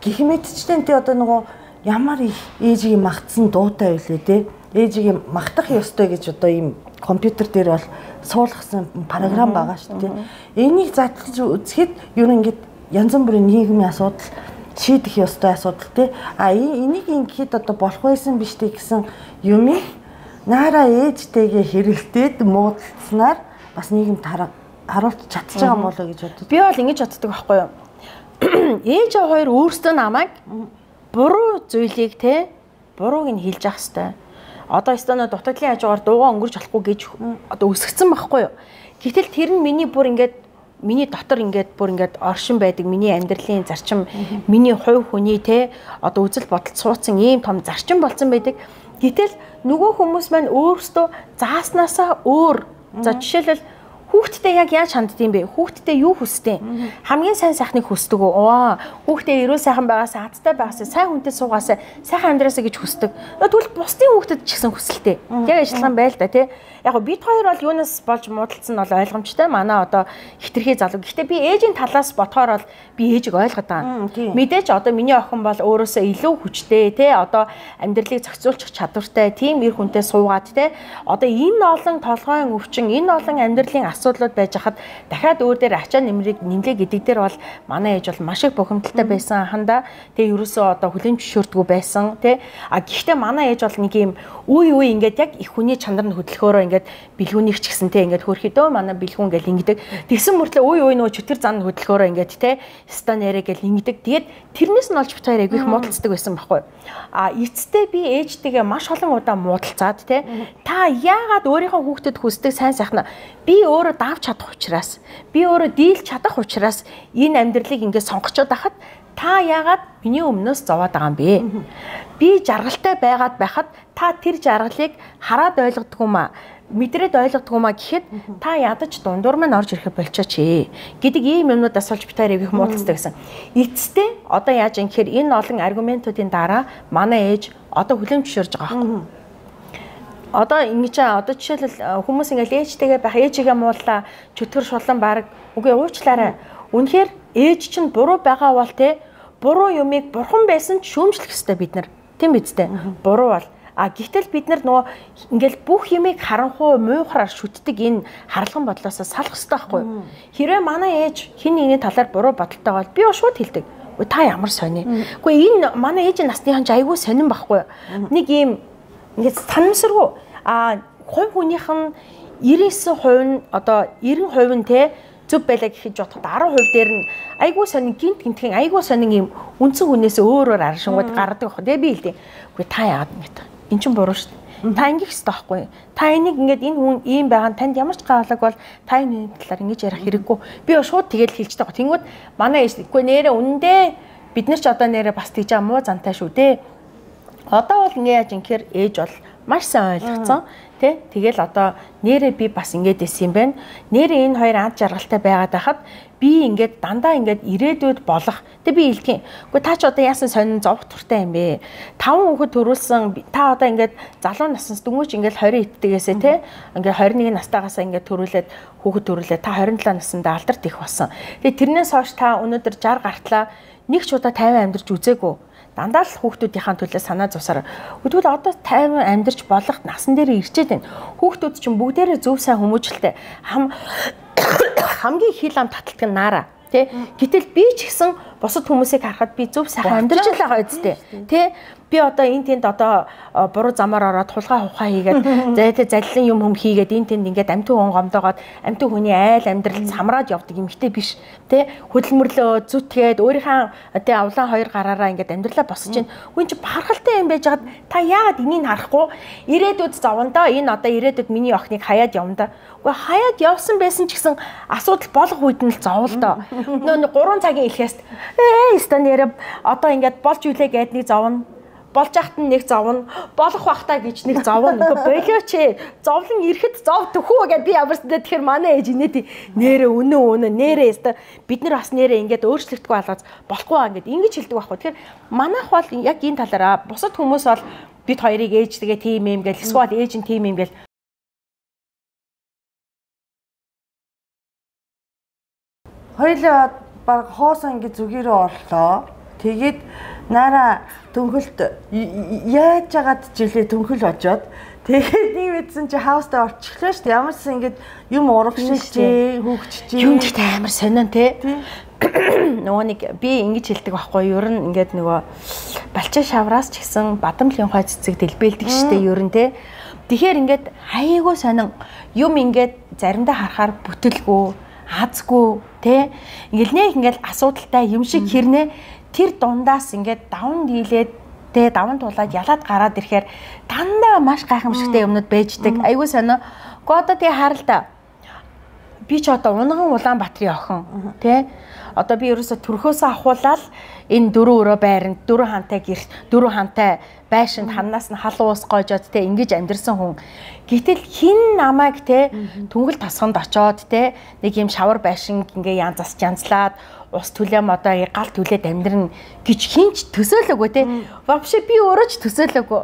Гэх мэтчтэн те одоо нөгөө ямар их ээжийг магтсан дуутай байлээ те. Ээжийг магтах ёстой гэж одоо ийм компьютер дээр бол суулгасан програм байгаа шүү дээ. Энийг задлаж үзэхэд ер нь ингээд янз бүрийн нийгмийн асуудал шийдэх ёстой асуудал тий. Энийг ингээд одоо болох байсан биш тий гэсэн юмыг наараа ээжтэйгээ хэрэлдээд муудалцснаар бас нийгэмд харуулж чадчих байгаа юм болоо гэж боддог. Би бол ингэж боддог байхгүй юу? Ээж аваа хоёр өөрсдөө намайг буруу зүйлийг тий бурууг нь хэлж явах хэвээр. Одоо өстөнө дутагдлын хажуугаар дуугаа өнгөрч болохгүй гэж одоо үсгцэн байхгүй юу? Гэтэл тэр нь миний бүр ингээд миний дотор ингээд бүр ингээд оршин байдаг миний амьдралын зарчим, миний хувь хүний тий одоо үзэл бодол суудсан ийм том зарчим болсон байдаг. Гэтэл нөгөө хүмүүс маань өөрсдөө зааснасаа өөр. За жишээлбэл хүүхдтэй яг яаж ханддсан бэ? Хүүхдтэй юу хүсдэг? Хамгийн сайн сайхныг хүсдэг үү? Хүүхдээ эрүүл сайхан байгаасаа, хаттай байгаасаа, сайн хүнтэй суугаасаа, сайхан амьдраасаа гэж хүсдэг. Тэгвэл бусдын хүүхдэд ч гэсэн хүсэлтэй. Яг ажиллагаан байл та тий. Яг го бид хоёр бол юунаас болж муудалцсан нь бол ойлгомжтой. Манай одоо хитрхи залуу. Гэхдээ би ээжийн талаас бодохоор бол би ээжийг ойлгоод байгаа. Мэдээж одоо миний охин бол өөрөөсөө илүү хүчтэй тий. Одоо амьдралыг зохицуулчих чадвартай, тийм эр хүнтэй суугаад тий. Одоо энэ олон толгойн өвчин, энэ олон амьдралын асуудлууд байж хахад дахиад өөр дээр ачаа нэмлээ гэдэг дээр бол манай ээж бол маш их бухимдалтай байсан ханда. Тэгээ ерөөсөө одоо хүлэн зөвшөөрдгөө байсан тий. Гэхдээ манай ээж бол нэг юм үе ингээд яг их хүний чанар нь хөдөлгөөрөө ингээд бэлгүүнийг ч гэсэнтэй ингээд хөөрхөдөө манай бэлгүүн гэл ингэдэг. Тэгсэн мөртлөө үе нөгөө чөтгөр зан хөдөлгөөрөө ингээд тий стан яриа гэл ингэдэг. Тэгээд тэрнээс нь олж бит хоёр айгүйх муудалцдаг байсан байхгүй. Эцэстээ би ээжтэйгээ маш олон удаа муудалцаад тий та яагаад өөрийнхөө хүүхдэд хүсдэг сайн сайхна би өөрөө давж чадах учраас би өөрөө дийлж чадах учраас энэ амьдралыг ингээд сонгочод байхад та яагаад миний өмнөөс зовоод байгаа юм бэ? Би жаргалтай байгаад байхад та тэр жаргалыг хараад ойлгодог юм аа, мэдрээд ойлгодог юм аа гэхэд та ядаж дундуур маань орж ирэхэд болчихооч гэдэг ийм юмнуудаас олж битээр их муудалцдаг гэсэн. Эцэстээ одоо яаж юм гэхээр энэ олон аргументуудын дараа манай ээж одоо хүлээн зөвшөөрж байгаа байхгүй. Одоо ингэж одоо жишээлбэл хүмүүс ингээл ээжтэйгээ байх, ээжигээ мууллаа, чөтгөр шулан баг үгүй уучлаарай. Үнэхээр ээж чинь буруу байгаа бол те буруу юмыг бурхан байсан ч шүүмжлэх ёстой бид нар. Тийм биз дээ. Буруу бол. Гэтэл бид нар нөгөө ингээл бүх юмыг харанхуй муухраар шүтдэг энэ харлаган бодлоосоо салах ёстой байхгүй юу? Хэрвээ манай ээж хин нэгний талаар буруу бодолтой бол би шууд хэлдэг. Та ямар сони. Үгүй энэ манай ээжийн насныхан ч айгүй сонирн байхгүй юу? Нэг ийм ингээд санамсаргүй хувь хүнийх нь 99% нь одоо 90% нь те зөв байлаа гэхэд бодоход 10% дээр нь айгүй сонин гинтхэн айгүй сонин юм үндсэн хүнээс өөрөөр аршингууд гаргадаг байхгүй. Тэгээ би хэлдэг. Үгүй та яагаад ингэж эн чинь буруу шүү дээ. Та ингэх ёстой байхгүй. Та энийг ингээд энэ хүн ийм байгаа танд ямар ч гавлаг бол та энэ талаар ингэж ярих хэрэггүй. Би шууд тэгээд хэлчихдэг гоо. Тэнгүүд манай ээж үгүй нэрэ үнэндээ бид нар ч одоо нэрэ бас тийж муу зантай шүү дээ. Одоо бол ингэ яаж ингэхээр ээж бол маш сайн ойлгоцсон. Тэгэл одоо нэрээ би бас ингэж исэн юм байна. Нэрээ энэ хоёр ад жаргалтай байгаад байхад би ингээд дандаа ингээд ирээдүйд болох. Би хэлдэг. Үгүй та ч одоо яасан сонин зовх туртай юм бэ? 5 хүүхэд төрүүлсэн. Та одоо ингээд залуу наснаас дөнгөж ингээд 20 идтэгээсээ те ингээд 21 настайгаасаа ингээд төрүүлээд хүүхэд төрүүлээд та 27 наснда алдарт их болсон. Тэрнээс хойш та өнөөдөр 60 гартлаа нэг ч удаа 50 амьдарч үзээгүй. Дандаа л хүүхдүүдийнхаа төлөө санаа зовсоор. Тэгвэл одоо 50 амьдарч болох насан дээр ирчээд байна. Хүүхдүүд чинь бүгдээрээ зөв сайн хүмүүжлэлтэй. Хамгийн хил ам таталдаг нь наараа. Гэтэл би ч гэсэн бусад хүмүүсийг харахад би зөв сайхан амьдарч л байгаа үсттэй. Би одоо энэ тэнд одоо буруу замаар ороод хулгай ухаа хийгээд залилан юм хийгээд энэ тэнд ингээд амтгүй хүн гомдоогоод амтгүй хүний айл амьдрал самраад явдаг юмхтэй биш. Хөдөлмөрлөө зүтгээд өөрийнхөө авлаа хоёр гараараа ингээд амьдралаа босож чинь хүн чи бахархалтай юм байж хаад та яагаад энийг харахгүй ирээдүйд зовондоо энэ одоо ирээдүйд миний охиныг хаяад явна. Уу хаяад явсан байсан ч гэсэн асуудал болох үед нь л зовлоо. Нөө 3 цагийн илхээс станерэ одоо ингээд болж үлээ гээд нэг зовно. Болж яхад нь нэг зовно, болох бахтаа гэж нэг зовно. Болооч зовлон ирэхэд зов төхөө гэдээ би ямарсандаа тэгэхээр манай ээж инээд нэрэ үнэн нэрэ өстө бид нар бас нэрэ ингээд өөрчлөгдөхгүй болгоц болохгүй ингээд ингэж хэлдэг байхгүй. Тэгэхээр манайх бол яг энэ талаараа бусад хүмүүс бол бид хоёрыг ээжтэйгээ тийм юм гэл эсвэл ээж нь тийм юм гэл хоёулаа баг хоосон ингэ зүгээрээ орлоо. Тэгээд Нара төнхөлд яаж яагаад жилээ төнхөл очоод тэгээд нэг мэдсэн чи хаустаа орчихлоо шүү дээ. Ямар ч ингэж юм урагшилжээ, хүүгчжээ. Юм ихтэй амар сонин те. Нөгөө нэг би ингэж хэлдэг байхгүй юу? Ер нь ингээд нөгөө балчаа шавраас ч гэсэн бадамлын хой цэцэг дэлбэлдэг штэ ер нь те. Тэгэхээр ингээд хаяйгуу сонин юм ингээд заримдаа харахаар бүтэлгүй, азгүй те. Ингээл нэг ингээд асуудалтай юм шиг хэрнээ тэр дундаас ингээд даван дийлээд те даван тулаад ялаад гараад ирэхээр дандаа маш гайхамшигтай юмнууд байждаг. Айгуу сонио. Гэхдээ одоо тий харал та. Би ч одоо унган Улаанбаатарын охин тий одоо би ерөөсө төрхөөсөө ахуулаад энэ 4 өрөө байранд 4 хантай гэрт 4 хантай байшинд ханаас нь хал уус гоожоод те ингэж амьдэрсэн хүн. Гэтэл хин намайг те түнгэл тасганд очоод те нэг юм шавар байшин ингээ янзлаад ус түлэм одоо гал түлээд амьдрын гэж хинч төсөөлөөгүй те. Вообще би өөрөө ч төсөөлөөгүй.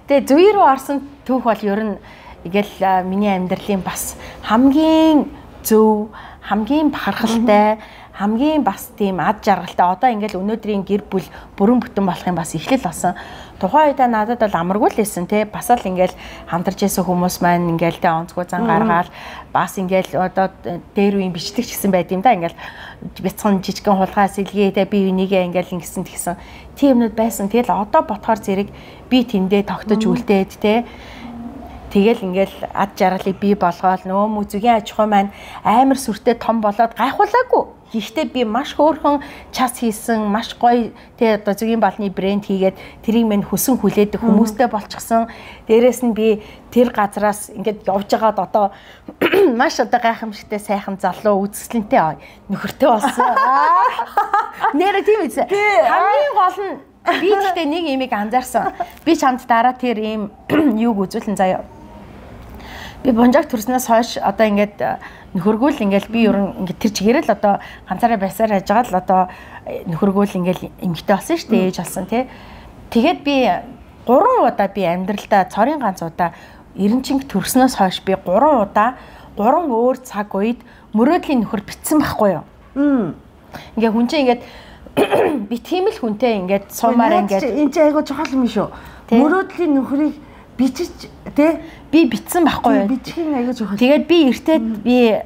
Тэгээ зүй рүү орсон түүх бол ер нь ингээл миний амьдралын бас хамгийн зөв, хамгийн бахархалтай, хамгийн бас тийм ад жаргалтай. Одоо ингээл өнөөдрийн гэр бүл бүрэн бүтэн болох юм бас эхлэл болсон. Тухайн үедээ надад бол амаргүй л байсан те. Бас л ингээл хамтарч байсан хүмүүс маань ингээл тэ онцгой зан гаргаал бас ингээл одоо дээр үеийн бичлэг ч гэсэн байд юм да. Ингээл бяцхан жижигэн хулгай сэлгээ те би энийгээ ингээл ингэсэн тэгсэн. Тийм юмнууд байсан. Тэгэл одоо ботхоор зэрэг би тэндээ тогтож үлдээд те. Тэгэл ингээл ад жаргалыг бий болгоол нөгөө музейн аж ахуй маань амар сүртэй том болоод гайхуулаагүй. Гэхдээ би маш хөөрхөн час хийсэн, маш гоё тий одоо зөгийн балны брэнд хийгээд тэрийг минь хүсэн хүлээдэг хүмүүстэй болчихсон. Дээрээс нь би тэр газраас ингээд явж байгаад одоо маш одоо гайхамшигтай сайхан залуу үзэсгэлэнтэй нөхөртэй болсон. Нэрэ тийм үү? Хамгийн гол нь би гэхдээ нэг юмыг анзаарсан. Би чамд дараа тэр ийм юуг үзүүлэн заяа. Би бонжаг төрснөөс хойш одоо ингээд нөхөргүүл ингээл би ер нь ингээд тэр чигээрээ л одоо ганцаараа байсаар яж байгаа л одоо нөхөргүүл ингээл эмгтэй болсон шүү дээ ээж болсон тий. Тэгээд би 3 удаа би амьдралдаа цорын ганц удаа Эренчинг төрснөөс хойш би 3 удаа 3 өөр цаг үед мөрөөдлийн нөхөр битсэн байхгүй юу. Ингээ хүн чинь ингээд би тийм л хүнтэй ингээд суумаар ингээд энэ чинь айгуу чухал юм шүү. Мөрөөдлийн нөхрийг бичиж тий би битсэн байхгүй юу. Бичих аягүй жохол. Тэгээд би эртээд би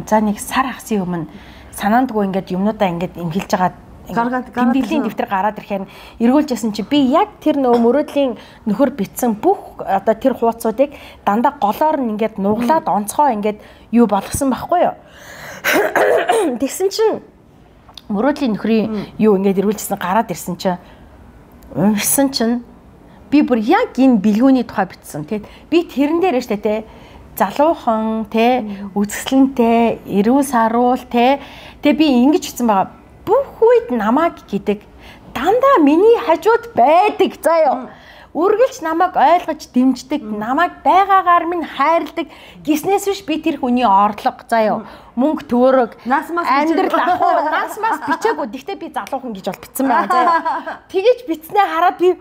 за нэг сар хасын өмнө санаандгүй ингээд юмнуудаа ингээд эмхэлж байгаа тэмдэглэлийн дэвтэр гараад ирэхээр эргүүлжсэн чи би яг тэр нөгөө мөрөөдлийн нөхөр битсэн бүх одоо тэр хуудсуудыг дандаа голоор нь ингээд нуглаад онцгой ингээд юу болгосон байхгүй юу. Тэгсэн чинь мөрөөдлийн нөхрийн юу ингээд эргүүлжсэн гараад ирсэн чинь уншсан чинь би бүр яг энэ бэлгүүний тухай бичсэн. Тэгэд би тэрэн дээр штэ те залуухан те үзэсгэлэнтэй эрүүл саруул те тэгээ би ингэж хэлсэн байгаа. Бүх үед намайг гэдэг дандаа миний хажууд байдаг заяа. Үргэлж намайг ойлгож дэмждэг, намайг байгаагаар минь хайрладаг гиснээс биш би тэр хүний орлого заяа. Мөнгө төгрөг, амьдрал ахуй, нас мас бичээгүй. Гэхдээ би залуухан гэж бол битсэн байгаа заяа. Тэгэж битснээ хараад би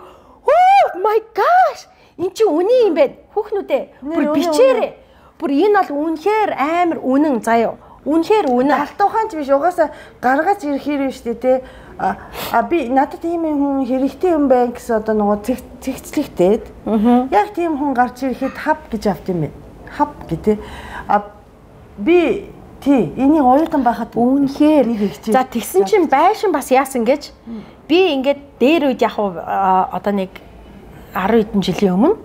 oh my gosh! Энд чи үний юм бэ? Хүүхнүүдээ бүр бичээрэй. Бүр энэ бол үнэхээр амар үнэн заяа. Үнэхээр үнэн. Алтуухан ч биш угаасаа гаргаж ирэх хэрэг шүү дээ те. Би надад ийм хүн хэрэгтэй юм байна гэсэн одоо нөгөө цэгцлэгтээд. Яг тийм хүн гарч ирэхэд хав гэж авт юм бэ. Хав гэдэг. Би тий энийг оюутан байхад үнэхээр за тэгсэн чинь байшин бас яасан гэж би ингээд дээр үед яг одоо нэг 10 хэдэн жилийн өмнө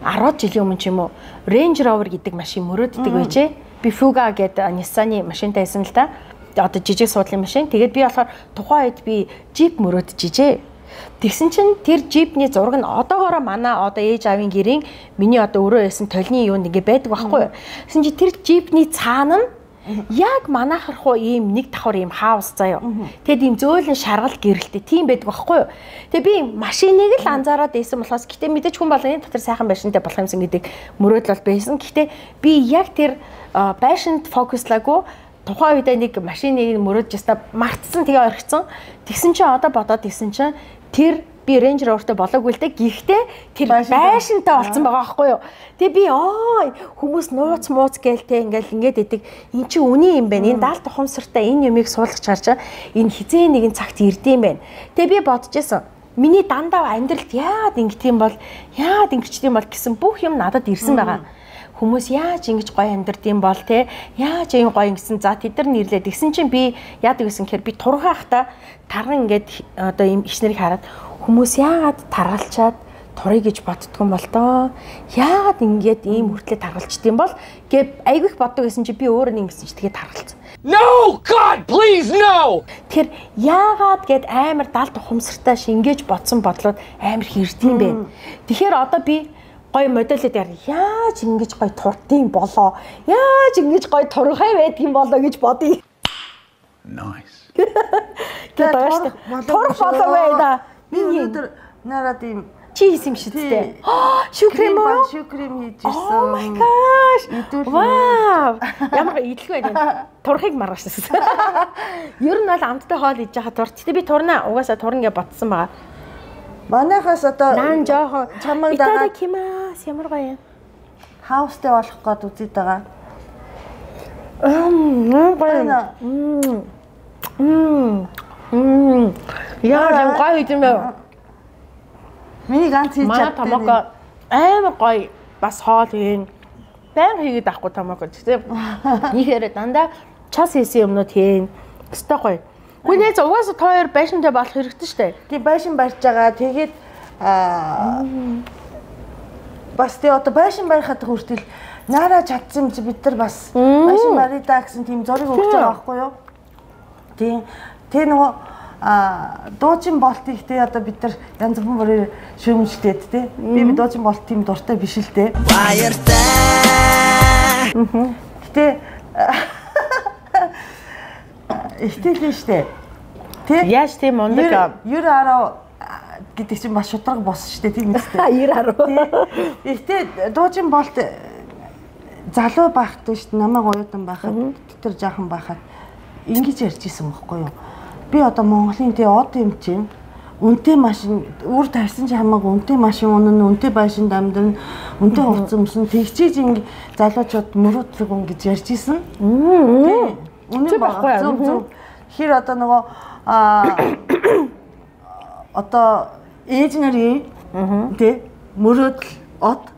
10 жилийн өмнө ч юм уу Range Rover гэдэг машин мөрөөддөг байжээ. Би Fuga гэдэг Nissan-ы машинтай байсан л да. Одоо жижиг суудлын машин. Тэгээд би болохоор тухайн үед би Jeep мөрөөдөж ижээ. Тэгсэн чинь тэр Jeep-ний зураг нь одоогоороо манай одоо ээж аавын гэрийн миний одоо өөрөө байсан толны юунд ингээ байдаг байхгүй юу. Тэгсэн чинь тэр Jeep-ний цаана нь яг манайхархуу ийм нэг давхар ийм хаус заяа. Тэгэд ийм зөөлөн шаргал гэрэлтэй тийм байдаг байхгүй юу. Тэгээ би машиныг л анзаараад байсан болохоос гэтээ мэдээж хүн болгоны дотор сайхан байшинтай болох юмсан гэдэг мөрөөдөл бол байсан. Гэтээ би яг тэр байшинд фокуслаагүй тухайн үедээ нэг машиныг мөрөөдж ястаа мартсан тэгээ орхицсан. Тэгсэн чинь одоо бодоод тэгсэн чинь тэр Би рейнжер өөртөө болоогүй л дээ. Гэхдээ тэр байшинтай болсон байгаа байхгүй юу? Тэгээ би хүмүүс нууц мууц гэлтэй ингээд идэг. Эн чинь үний юм байна. Энэ даалт ухамсартай энэ юмыг суулгаж харж энэ хизээ нэгэн цагт ирдэм байна. Тэгээ би бодож байсан. Миний дандаа амьдралд яагаад ингэдэм бол гэсэн бүх юм надад ирсэн байгаа. Хүмүүс яаж ингэж гоё амьдрдığım бол те яаж ийм гоё ингэсэн за тэд нар нэрлээд тэгсэн чинь би яадаг гэсэн гэхээр би турхаахта тарган ингээд одоо ийм ичнэрийг хараад хүмүүс яагаад таргалчаад турыг гэж боддгон бол тоо яагаад ингээд ийм хүртлээ таргалчдığım бол гэв айгүйх боддог гэсэн чи би өөрөө ингэсэн чи тэгээ таргалцсан. No God please no. Тэр яагаад гэд амар далд ухамсартай шингээж бодсон бодлоод амар хэрдэм бэ. Тэгэхээр одоо би гой модельд яаж ингэж гой турдсан болоо яаж ингэж гой турхай байдгийн болоо гэж бодъё. Nice. Тэгээд турх болоо байда. Би өнөөдөр нараад юм чи хийсэн юм шиг дээ. Шүкрэм үү? Шүкрэм хийж ирсэн. Oh my gosh. Вау. Ямар идэлгүй байна. Турхыг маргаашсан. Ер нь бол амттай хоол хийж байгаа турт. Гэтэ би турна угаасаа турна гэж бодсон байгаа. Манайхаас одоо наан жоохон чамаг дагаад кимас ямар гоё юм. Хаустай болох гээд үзээд байгаа. Яа, гоё юм байна. Миний ганц хийж чадсан. Томоко амар гоё бас хоол хийн. Баян хийгээд авахгүй томоко тийм. Нийхээр дандаа час хийсэн юмнууд хийн. Өстой гоё. Хүнээ угаасаа тоор байшинтай болох хэрэгтэй шүү дээ. Тийм байшин барьж байгаа. Тэгээд бас тий одоо байшин барихад хүртэл наараа чадсан юм чи бид нар бас байшин барья да гэсэн тийм зориг өгч байгаа байхгүй юу? Тийм. Тэ нөгөө дуучин болтыг тий одоо бид нар янз бүрээр шөөмжлээд тий. Би дуучин болт тийм дуртай биш л дээ. Баяртай. Гэтэ ихтэй штэ. Тэ? Яаж тийм ундаг 90-10 гэдэг чинь бас шудраг бос штэ тийм үстэй. 90-10. Ихтэй дуучин болт залуу байхад штэ намайг оюутан байхад тэр жаахан байхад ингэж ярьж исэн байхгүй юу? Би одоо Монголын тий од юм чинь үнэтэй машин үр тавьсан ч хамаагүй үнэтэй машин унана, үнэтэй байшинд амьдрна, үнэтэй хувцас өмсөн тэгчиж ингэ залуучууд мөрөөдлөг ун гэж ярьж исэн. Тий. Үнэн баггүй. Зөв. Хэр одоо нөгөө одоо ээж нарын тий мөрөөдөл од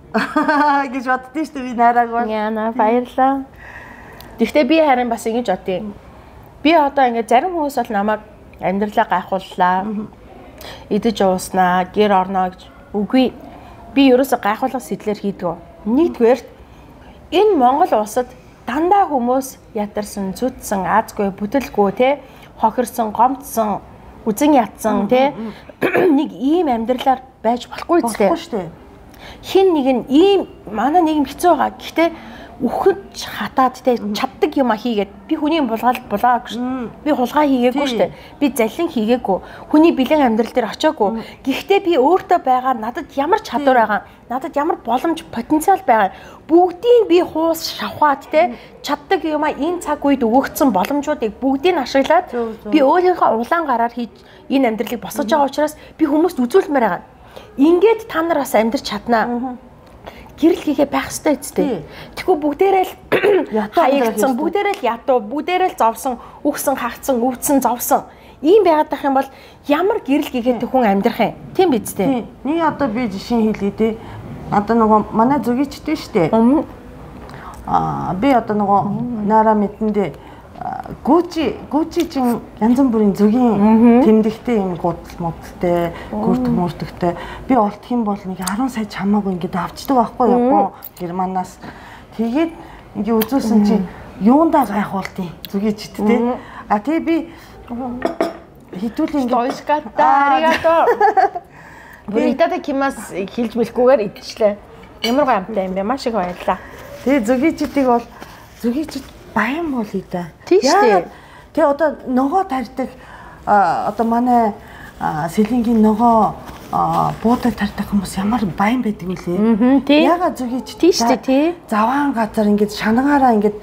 гэж боддөө шүү дээ би найрааг бол. Яна баярлаа. Гэхдээ би харин бас ингэж бодъё. Би одоо ингэ зарим хүмүүс бол намайг амьдралаа гайхууллаа. Идэж ууснаа, гэр орноо гэж. Үгүй. Би ерөөсө гайхуулах сэтлэр хийдэг. Нэгдүгээр энэ Монгол улсад дандаа хүмүүс ядарсан, зүтсэн, аазгүй, бүтэлгүй те хохирсон, гомдсон, үзэн ятсан те нэг ийм амьдралаар байж болохгүй зү. Болохгүй шүү дээ. Хин нэг нь ийм манай нийгэм хэцүү байгаа. Гэхдээ үхэж хатаад те чаддаг юм а хийгээд би хүний булаагүй шүү. Би хулгай хийгээгүй шүү дээ. Би залин хийгээгүй. Хүний бэлэн амьдрал дээр очиагүй. Гэхдээ би өөртөө байгаа надад ямар чадвар байгаа, надад ямар боломж потенциал байгаа. Бүгдийг би хуус шавхаад те чаддаг юм а энэ цаг үед өгөгдсөн боломжуудыг бүгдийг ашиглаад би өөрийнхөө улаан гараар хийж энэ амьдралыг босгож байгаа учраас би хүмүүст үзүүлмээр байгаа. Ингээд та нар бас амьдрч чаднаа. Гэрэл хийгээ байх ёстой эцтэй. Тэгэхгүй бүгдээрээ л хаягдсан, бүгдээрээ л ядуу, бүгдээрээ л зовсон, үхсэн, хагцсан, өвдсөн, зовсон. Ийм байгаад байх юм бол ямар гэрэл хийгээд хүн амьдрах юм? Тийм биз дээ. Нэг одоо би жишээ хэлье дээ. Одоо нөгөө манай зүгийчтэй штэ. Би одоо нөгөө Нара мэдэндээ Гүчи чин янз бүрийн зүгийн тэмдэгтэй юм гудал модалтай, гүрт мөрдөгтэй. Би олдох юм бол нэг 10 сая чамаагүй ингээд авчдаг байхгүй юу? Германаас. Тэгээд ингээ үзүүлсэн чи юундаа гайхуултыг зүгийчт те. Тэгээ би хитүүлийн Дойската аригато. Буритата кимас хэлж мэлгүйгээр идчихлээ. Ямар гоё амтай юм бэ? Маш их баярлаа. Тэгээ зүгийчдийг бол зүгийчд баян болъё да. Тийм шүү дээ. Тэгээ одоо ногоо тарьдаг одоо манай сэлэнгийн ногоо буудаг тарьдаг хүмүүс ямар баян байдаг вүлээ. Ягаад зүгийч тийм шүү дээ тий. Заваан газар ингээд шанагаараа ингээд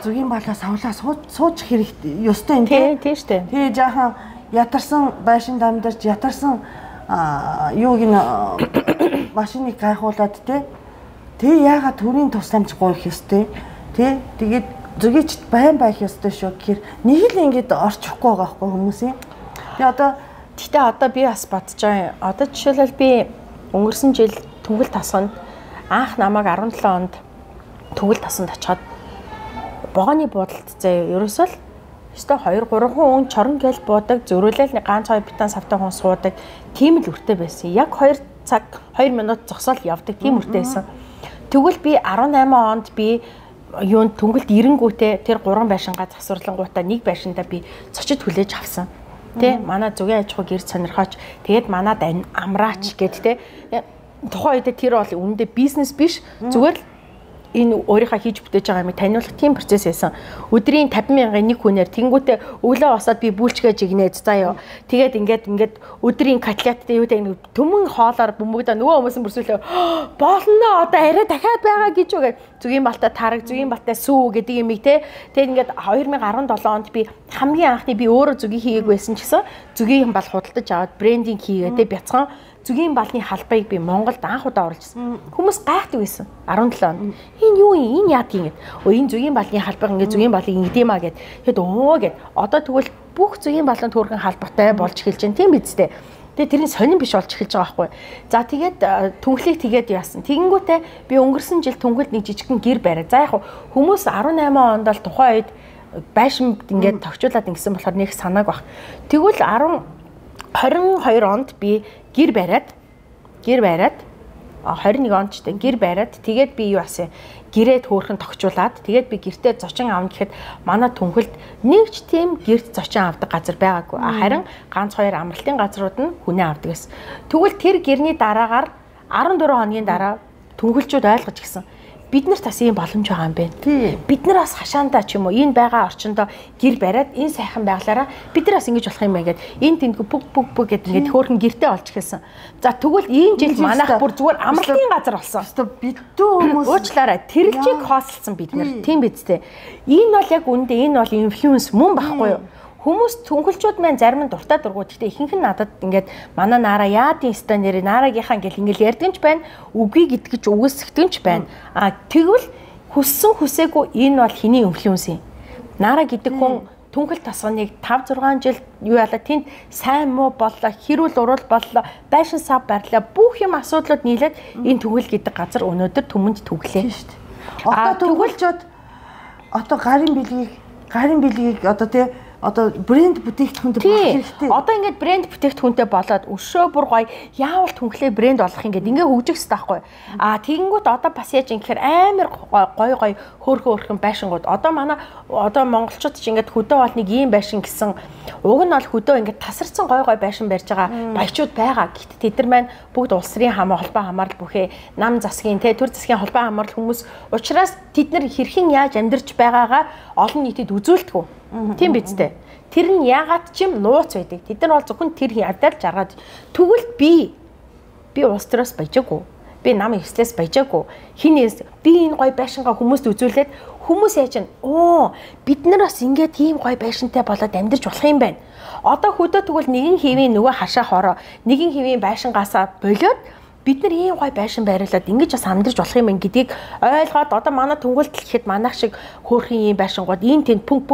зүгийн балаас авлаа сууж хэрэгтэй ёстой юм тий. Тийм шүү дээ. Тэгээ жаахан ятарсан байшинд амьдарч ятарсан юуг нь машиныг гайхуулад те яагаад төрийн тусламж гуйх ёстой те тэгээд зүгээчд байн байх ёстой шүү гэхээр нэг л ингэж орчихгүй байгаа байхгүй хүмүүсийн. Тэгээ одоо би бас бодож байгаа. Одоо жишээлбэл би өнгөрсөн жил Түнгэл тасганд анх намайг 17 онд Түнгэл тасганд очиход богоны буудалд заяа ерөөсөө л өстой 2 3 хүн чорон гэл буудаг, зөрүүлэл ганц 2 битан савтай хүн суудаг. Тийм л үртэй байсан. Яг 2 цаг 2 минут зогсоол явдаг. Тийм үртэй байсан. Тэгвэл би 18 онд би юунд Түнгэлд ирэнгүүтээ тэр 3 байшингаа засварлангуудаа нэг байшиндаа би цочид хүлээж авсан. Тэ манай зүгийн аж ахуй гэр сонирхооч тэгээд манад амраач гэд тэ тухайн үед тэр бол үүндээ бизнес биш зүгээр л энэ өөрийнхөө хийж бүтээж байгаа юм таниулах тийм процесс байсан. Өдрийн 50,000-ын нэг хүнээр тэнгүүтээ өглөө босоод би бүүлчгээ жигнээд заяа. Тэгээд ингээд өдрийн котлеттэй юу гэдэг төмөн хоолоор бөмбөгдөө нөгөө хүмүүс бүрсүүлээ. Болно одоо арай дахиад байгаа гэж үгээд зүгийн балтаа тараг, зүгийн балтаа сүү гэдэг юмыг те. Тэгээд ингээд 2017 онд би хамгийн анхны би өөрөө зүгийн хийгээг байсан ч гэсэн зүгийн бал худалдаж аваад брендинг хийгээд те бяцхан зүгийн балны халбайг би Монголд анх удаа оруулжсэн. Хүмүүс гайхдаг байсан 17 онд. Энэ юу юм? Энэ яа тийм гэд. Энэ зүгийн балны халбайг ингээд зүгийн балыг ингэдэм аа гэд. Тэгэд гэд. Одоо тэгвэл бүх зүгийн балын төрхөн халбартай болж эхэлж байна. Тийм биз дээ. Тэгээ тэрний сонирн биш болж эхэлж байгаа байхгүй. За тэгээд түнхлийг тэгээд яасан. Тэгэнгүүтээ би өнгөрсөн жил Түнгэлд нэг жижигхэн гэр бариа. За яг хүмүүс 18 онд л тухайн үед байшин ингээд тогтчуулаад ингэсэн болохоор нэг санааг баг. Тэгвэл 22 онд би гэр бариад 21 онд ч гэр бариад тэгээд би юу асан гэрээ төөрхөн тогтчуулаад тэгээд би гэртээ зочин аавна гэхэд манай Түнхэлд нэг ч тийм гэрт зочин авдаг газар байгаагүй. Харин ганц 2 амралтын газрууд нь хүнээ авдаг гэсэн. Тэгвэл тэр гэрний дараагаар 14 хоногийн дараа Түнхэлчүүд ойлгож гисэн. Бид нарт бас ийм боломж байгаа юм байна. Бид нар бас хашаандаа ч юм уу энэ байгаа орчиндөө гэр бариад энэ сайхан байглаараа бид нар бас ингэж болох юм байна гэд энэ тэндгүй бүг гэд ингээд хөөрхөн гэртээ олж хэлсэн. За тэгвэл энэ жил манайх бүр зүгээр амралтын газар болсон. Бидүү хүмүүс уучлаарай тэрэлжийг хооцолсон бид нар. Тийм биз дээ. Энэ бол яг үндэ энэ бол инфлюенс мөн байхгүй юу? Хүмүүс Түнхэлчүүд маань зарим нь дуртай дургууд гэхдээ ихэнх нь надад ингээд манай наараа яадын ста нэрээ наараагийнхаа ингээл ярьдаг ч байна. Үгүй гэдгийж үгүйсгдэг ч байна. Тэгвэл хүссэн хүсээгүй энэ бол хэний инфлюенс юм. Наараа гэдэг хүн Түнхэл тасганыг 5 6 жил юу яалаа тэнд сайн муу боллоо, хэрүүл урал боллоо, байшин сав барьлаа, бүх юм асуудлууд нийлээд энэ Түнхэл гэдэг газар өнөөдөр түмэнд түглээ шүү дээ. Одоо Түнхэлчүүд одоо гарын билгийг одоо тий одоо брэнд бүтээгдэхүүнтэй болох хэрэгтэй. Одоо ингээд брэнд бүтээгдэхүүнтэй болоод өшөө бүр гоё яавал Түнхлээ брэнд болох ингээд ингээ хөгжих хэрэгтэй байхгүй. Тэгэнгүүт одоо бас яаж юм гэхээр амар гоё хөөрхөн байшингууд. Одоо манай монголчууд ч ингээд хөдөө бол нэг ийм байшин гэсэн уг нь бол хөдөө ингээд тасарсан гоё байшин барьж байгаа баячууд байгаа. Гэхдээ тэд нар маань бүгд улс төрийн холбоо хамаарал бүхээ нам засгийн төр засгийн холбоо хамаарал хүмүүс учраас тэд нар хэрхэн яаж амьдарч байгаагаа олон нийтэд үзүүлдэг. Тийм биз дээ. Тэр нь яагаад ч юм нууц байдаг. Тэд нар бол зөвхөн тэр хядаад жаргаад тэгвэл би улс төрөөс баяжаагүй. Би нам ихслээс баяжаагүй. Хинээс би энэ гой байшингаа хүмүүст үзүүлээд хүмүүс яаж чинь бид нар бас ингээд ийм гой байшинтай болоод амьдарч болох юм байна. Одоо хөдөө тэгвэл нэгэн хэвийн нөгөө хашаа хороо нэгэн хэвийн байшингаасаа болоод бид нар ийм гой байшин байрлаад ингэж бас амьдарч болох юм гэдгийг ойлгоод одоо манай Түнгэлд гэхэд манайх шиг хөөрхөн ийм байшингууд энэ тэнд пүг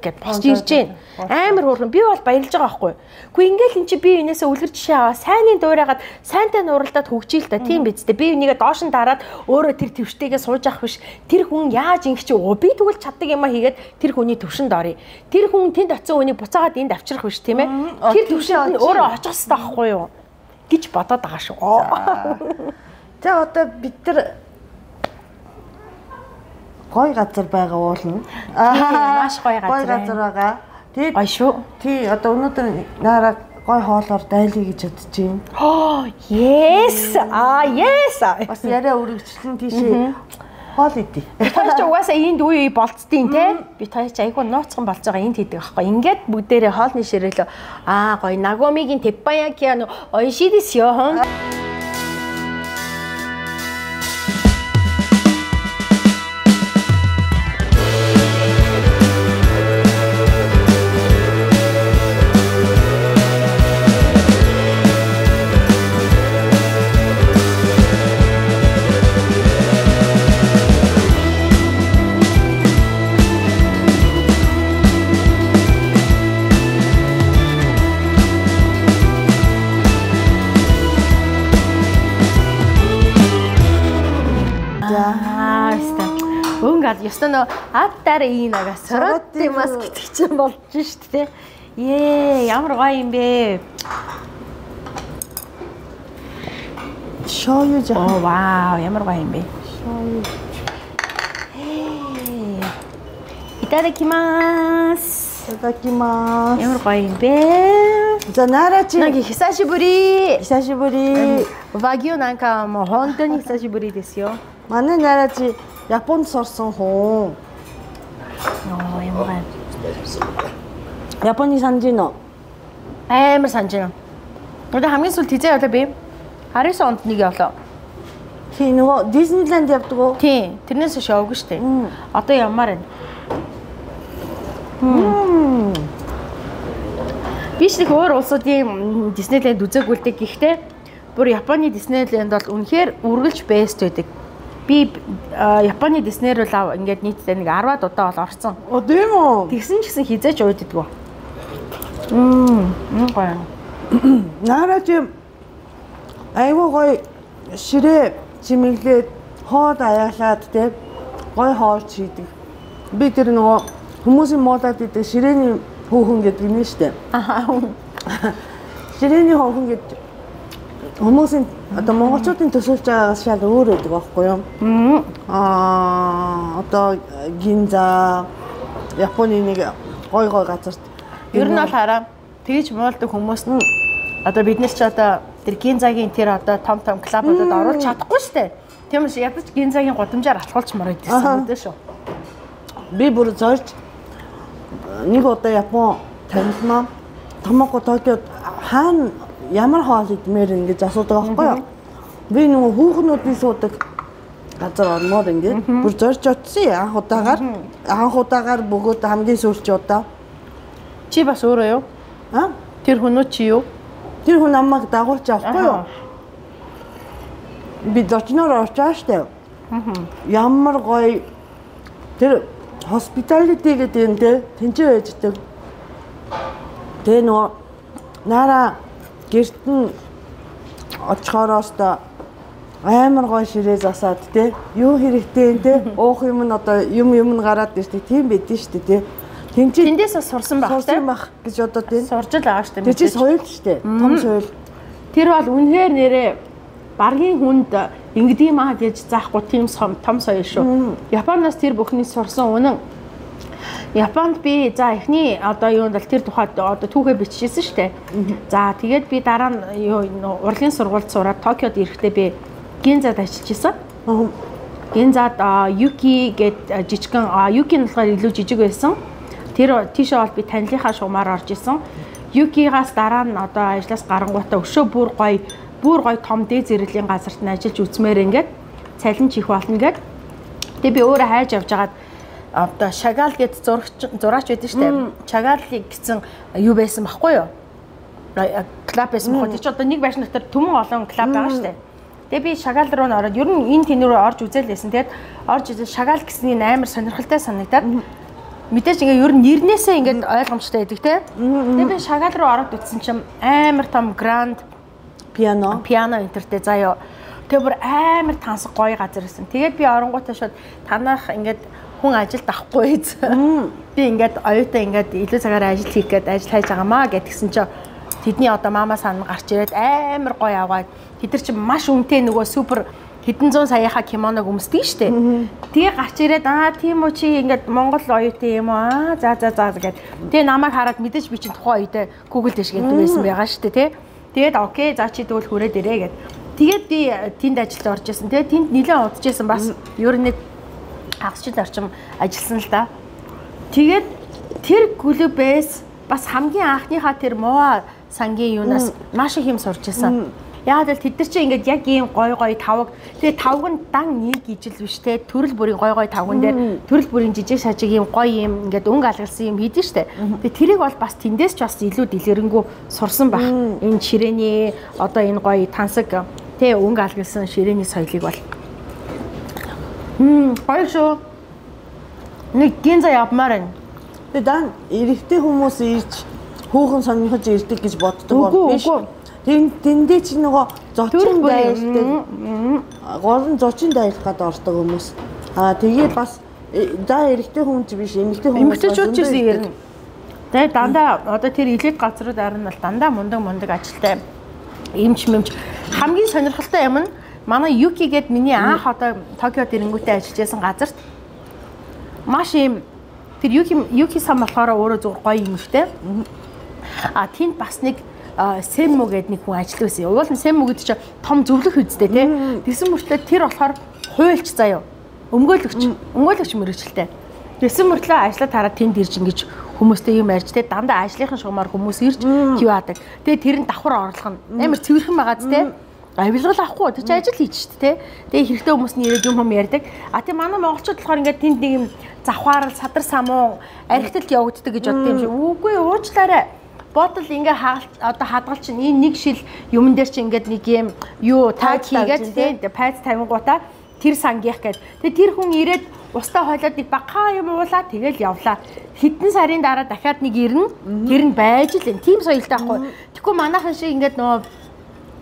гэд босч ирж байна. Амар хөөрхөн би бол баярлж байгаа байхгүй. Гэхдээ ингээл эн чи би энээсээ үлгэр жишээ аваа сайнны дуурайгаад сайнтай нуралдаад хөгжийл та тийм биз дээ. Би энийгээ доош нь дараад өөрөө тэр төвштэйгээ сууж авах биш. Тэр хүн яаж ингэ чи би тэгвэл чаддаг юм а хийгээд тэр хүний төвшөнд орё. Тэр хүн тэнд очисон үнийг буцаагаад энд авчрах биш тийм ээ. Тэр төвшөнд нь өөрөө очих хэрэгтэй байхгүй юу? Гэж бодоод байгаа шүү. За одоо бид нар гоё газар байгаа уулна. Маш гоё газар байгаа. Тэгээд гоё шүү. Тий одоо өнөөдөр наараа гоё хоолоор дайлъя гэж бодож байна. Yes. Yes. Бас яриа өргөжлөн тийшээ хоол идэ. Тэр ч угаасаа энд үе болцдیں۔ Тэ? Би таяч айгүй нууцхан болж байгаа энд хийдэг аахгүй. Ингээд бүгдээрээ хоолны ширээлөө гоё Нагомигийн теппаяки ойшидисё. гал ёстой аттаар ийнага соротимас гэдэг чинь болж шүү дээ. Ямар гоё юм бэ? Шоу жаа. Оо вау, ямар гоё юм бэ? Шоу. Итадакимас. Итадакимас. Ямар гоё юм бэ? За нарачи. Наги хисашибури. Хисашибури. Вагио нанка мо хонтони хисашибури desu yo. Манай нарачи Японд сорсон хүн. Ямар гоё. Японы санжино. Амар санжино. Одоо хамгийн сүүл тизээ явлаа би. 19 онд нэг явлаа. Тий нөгөө Disneyland явдаг уу? Тий. Тэрнээс шоуг штэ. Одоо ямаар байна? Биш нэг өөр улсуудын Disneyland үзээгүй л дээ. Гэхдээ бүр Японы Disneyland бол үнэхээр үргэлж best байдаг. Би Японы Disney руу ингээд нийтдээ нэг 10-аад удаа бол орсон. Тийм үү? Тэгсэн ч гэсэн хизээч ууддаггүй. Гоё. Нарачи айгуу гоё ширээ чимэглээд хоол аяалаад те гоё хоол чийдэг. Би тэр нөгөө хүмүүсийн модад идэг ширээний хөөхөн гэдэг юм штэ. Ширээний хөөхөн гэдэг хүмүүсийн одоо монголчуудын төсөөлж байгаагаас шал өөр байдаг байхгүй юу? Одоо гинза Японы нэг гоё газарт ер нь бол хараа тэгж муулдаг хүмүүст одоо бид нар ч одоо тэр гинзагийн тэр одоо том клубуудад оруулж чадахгүй штэ. Тийм үү ядаж гинзагийн гудамжаар алхуулж мараад байсан гэдэг шүү. Би бүр зорж нэг удаа Япон танилмаа Томоко Токиод хаана ямар хоол идмээр ингэж асуудаг байхгүй юу? Би нөгөө хүүхнүүдийн суудаг газар ормоор ингэж бүр зорж очсон анх удаагаар бөгөөд хамгийн сүүлч удаа. Чи бас өөрөө юу? Тэр хүн үү чи юу? Тэр хүн намайг дагуулж авахгүй юу? Би дочноор очоо штэ. Ямар гоё тэр hospitality гэдэг юм те тэнцээ байждаг. Тэгээ нөгөө нара гэрт нь очихороос та амар гоё ширээ засаад те юу хэрэгтэй те уух юм нь одоо юм нь гараад ирдэг тийм байдэн штэ те. Тэндээс сурсан баг те гэж одоо тийм сурж л байгаа штэ. Тэр чинь соёл штэ. Том соёл. Тэр бол үнэхээр нэрээ баргийн хүнд ингэдэм аа гэж заахгүй тийм том соёл шүү. Японоос тэр бүхний сурсан үнэн. Японд би за эхний одоо юунд бол тэр тухайд одоо түүхээ биччихсэн штэ. За тэгээд би дараа нь юу урлагийн сургуульд сураад Токиод ирэхдээ би гинзад ажиллаж исэн. Гинзад Юки гэд жижигхэн Юки нь болохоор илүү жижиг байсан. Тэр тийшээ бол би танилынхаа шугамаар орж исэн. Юкигаас дараа нь одоо ажлаас гарангуйтаа өшөө бүр гоё том дээд зэрэглэлийн газарт нь ажиллаж үзмээр ингээд цалин чих болно гэд. Тэгээ би өөрөө хайж явж хагаад одоо Шагал гэд зураач байдаг штэ. Шагалыг гэсэн юу байсан баггүй юу? Клуб байсан баггүй. Тэр чи одоо нэг байшин дотор түмэн олон клуб байгаа штэ. Тэгээ би Шагал руу н ороод ер нь энэ тэн рүү орж үзээлсэн. Тэгээд орж үзэл Шагал гэсний амар сонирхолтой санагдаад мэдээж ингээ ер нь нэрнээсээ ингээд ойлгомжтой байдаг те. Тэгээ би Шагал руу ороод утсан чинь амар том гранд пиано энтертэй заяа. Тэгээ бүр амар тансаг гоё газар байсан. Тэгээд би оронгуудаа шууд танах ингээд хүн ажилд авахгүй биз. Би ингээд оюутаа ингээд илүү цагаараа ажил хийх гээд ажил хайж байгаамаа гэдгсэн чинь тэдний одоо мама сан гарч ирээд амар гоё аваад тэд нар чинь маш үнэтэй нөгөө супер хэдэн зуун саяхаа кимоног өмсдөг штэ. Тэгээ гарч ирээд тийм үү чи ингээд Монгол оюутан юм уу? За гэд. Тэгээ намайг хараад мэдээж би чинь тухайн үедээ Google дэш гэдэг байсан байгаа штэ тий. Тэгээд окей за чи тэгвэл хүрээд ирээ гэд. Тэгээд би тэнд ажилд орж исэн. Тэгээд тэнд нэлээд удажсэн бас ер нь хагас жил орчим ажилласан л да. Тэгээд тэр клубээс бас хамгийн анхныхаа тэр Моа сангийн юунаас маш их юм сурч исэн. Яг л тэд нар чинь ингээд яг ийм гой тавг. Тэгээ тавг нь дан нэг ижил биш те. Төрөл бүрийн гой тавган дээр төрөл бүрийн жижиг сажиг ийм гой юм ингээд өнгө алгалсан юм хийдэн штэ. Тэгээ тэрийг бол бас тэндээс ч бас илүү дэлгэрэнгүй сурсан баг. Энэ ширээний одоо энэ гой тансаг те өнгө алгалсан ширээний соёлыг бол гоё шүү. Нэг гинза явмаар байна. Тэгээ дан эрэгтэй хүмүүс ирж хүүхэн сонирхож ирдэг гэж боддог биш. Тэндээ чи нөгөө зочин дайрдаг. Гол нь зочин дайрах гээд ордог хүмүүс. Тэгээд бас За эрэгтэй хүн ч биш, эмэгтэй хүн. Эмэгтэйчүүд ч гэсэн ирнэ. Тэгээ дандаа одоо тэр элит газрууд арна бол дандаа мундаг ажилтай. Эмч хамгийн сонирхолтой юм нь манай Юки гээд миний анх одоо Токиод ирэнгүүтээ ажиллаж байсан газарт маш юм тэр Юки сан болохоор өөрөө зүгээр гоё юм штэй. Тэнд бас нэг Сэммо гээд нэг хүн ажиллаж байсан. Уул нь Сэммо гэдэг чинь том зөвлөх үедтэй тий. Тэгсэн мөртлөө тэр болохоор хуульч заяа. Өмгөөлөгч мэрэгчлээ. Тэгсэн мөртлөө ажлаа тараад тэнд ирж ингэж хүмүүстэй юм ярьж тий дандаа ажлынхан шугамар хүмүүс ирж хиваадаг. Тэгээ тэр нь давхар орлох нь амар цэвэрхэн байгааз тий. Авилгал авахгүй тий ажил хийж штэ тий. Тэгээ хэрэгтэй хүмүүс нь ирээд юм ярьдаг. Тий манай монголчууд болохоор ингээд тэнд нэг юм завхаарл садар самуу архитект явагддаг гэж боддог юм шиг. Үгүй уучлаарай. Ботл ингээ одоо хадгалч чинь энэ нэг шил юмн дээр чинь ингээд нэг юм юу таг хийгээд тий пайц тавингуудаа тэр сангийнх гээд. Тэгээ тэр хүн ирээд устаа хойлоод нэг багахан юм уулаа тэгэл явлаа. Хэдэн сарын дараа дахиад нэг ирнэ. Тэр нь байж л энэ тийм соёлтой байхгүй. Тэгэхгүй манайхан шиг ингээд нөгөө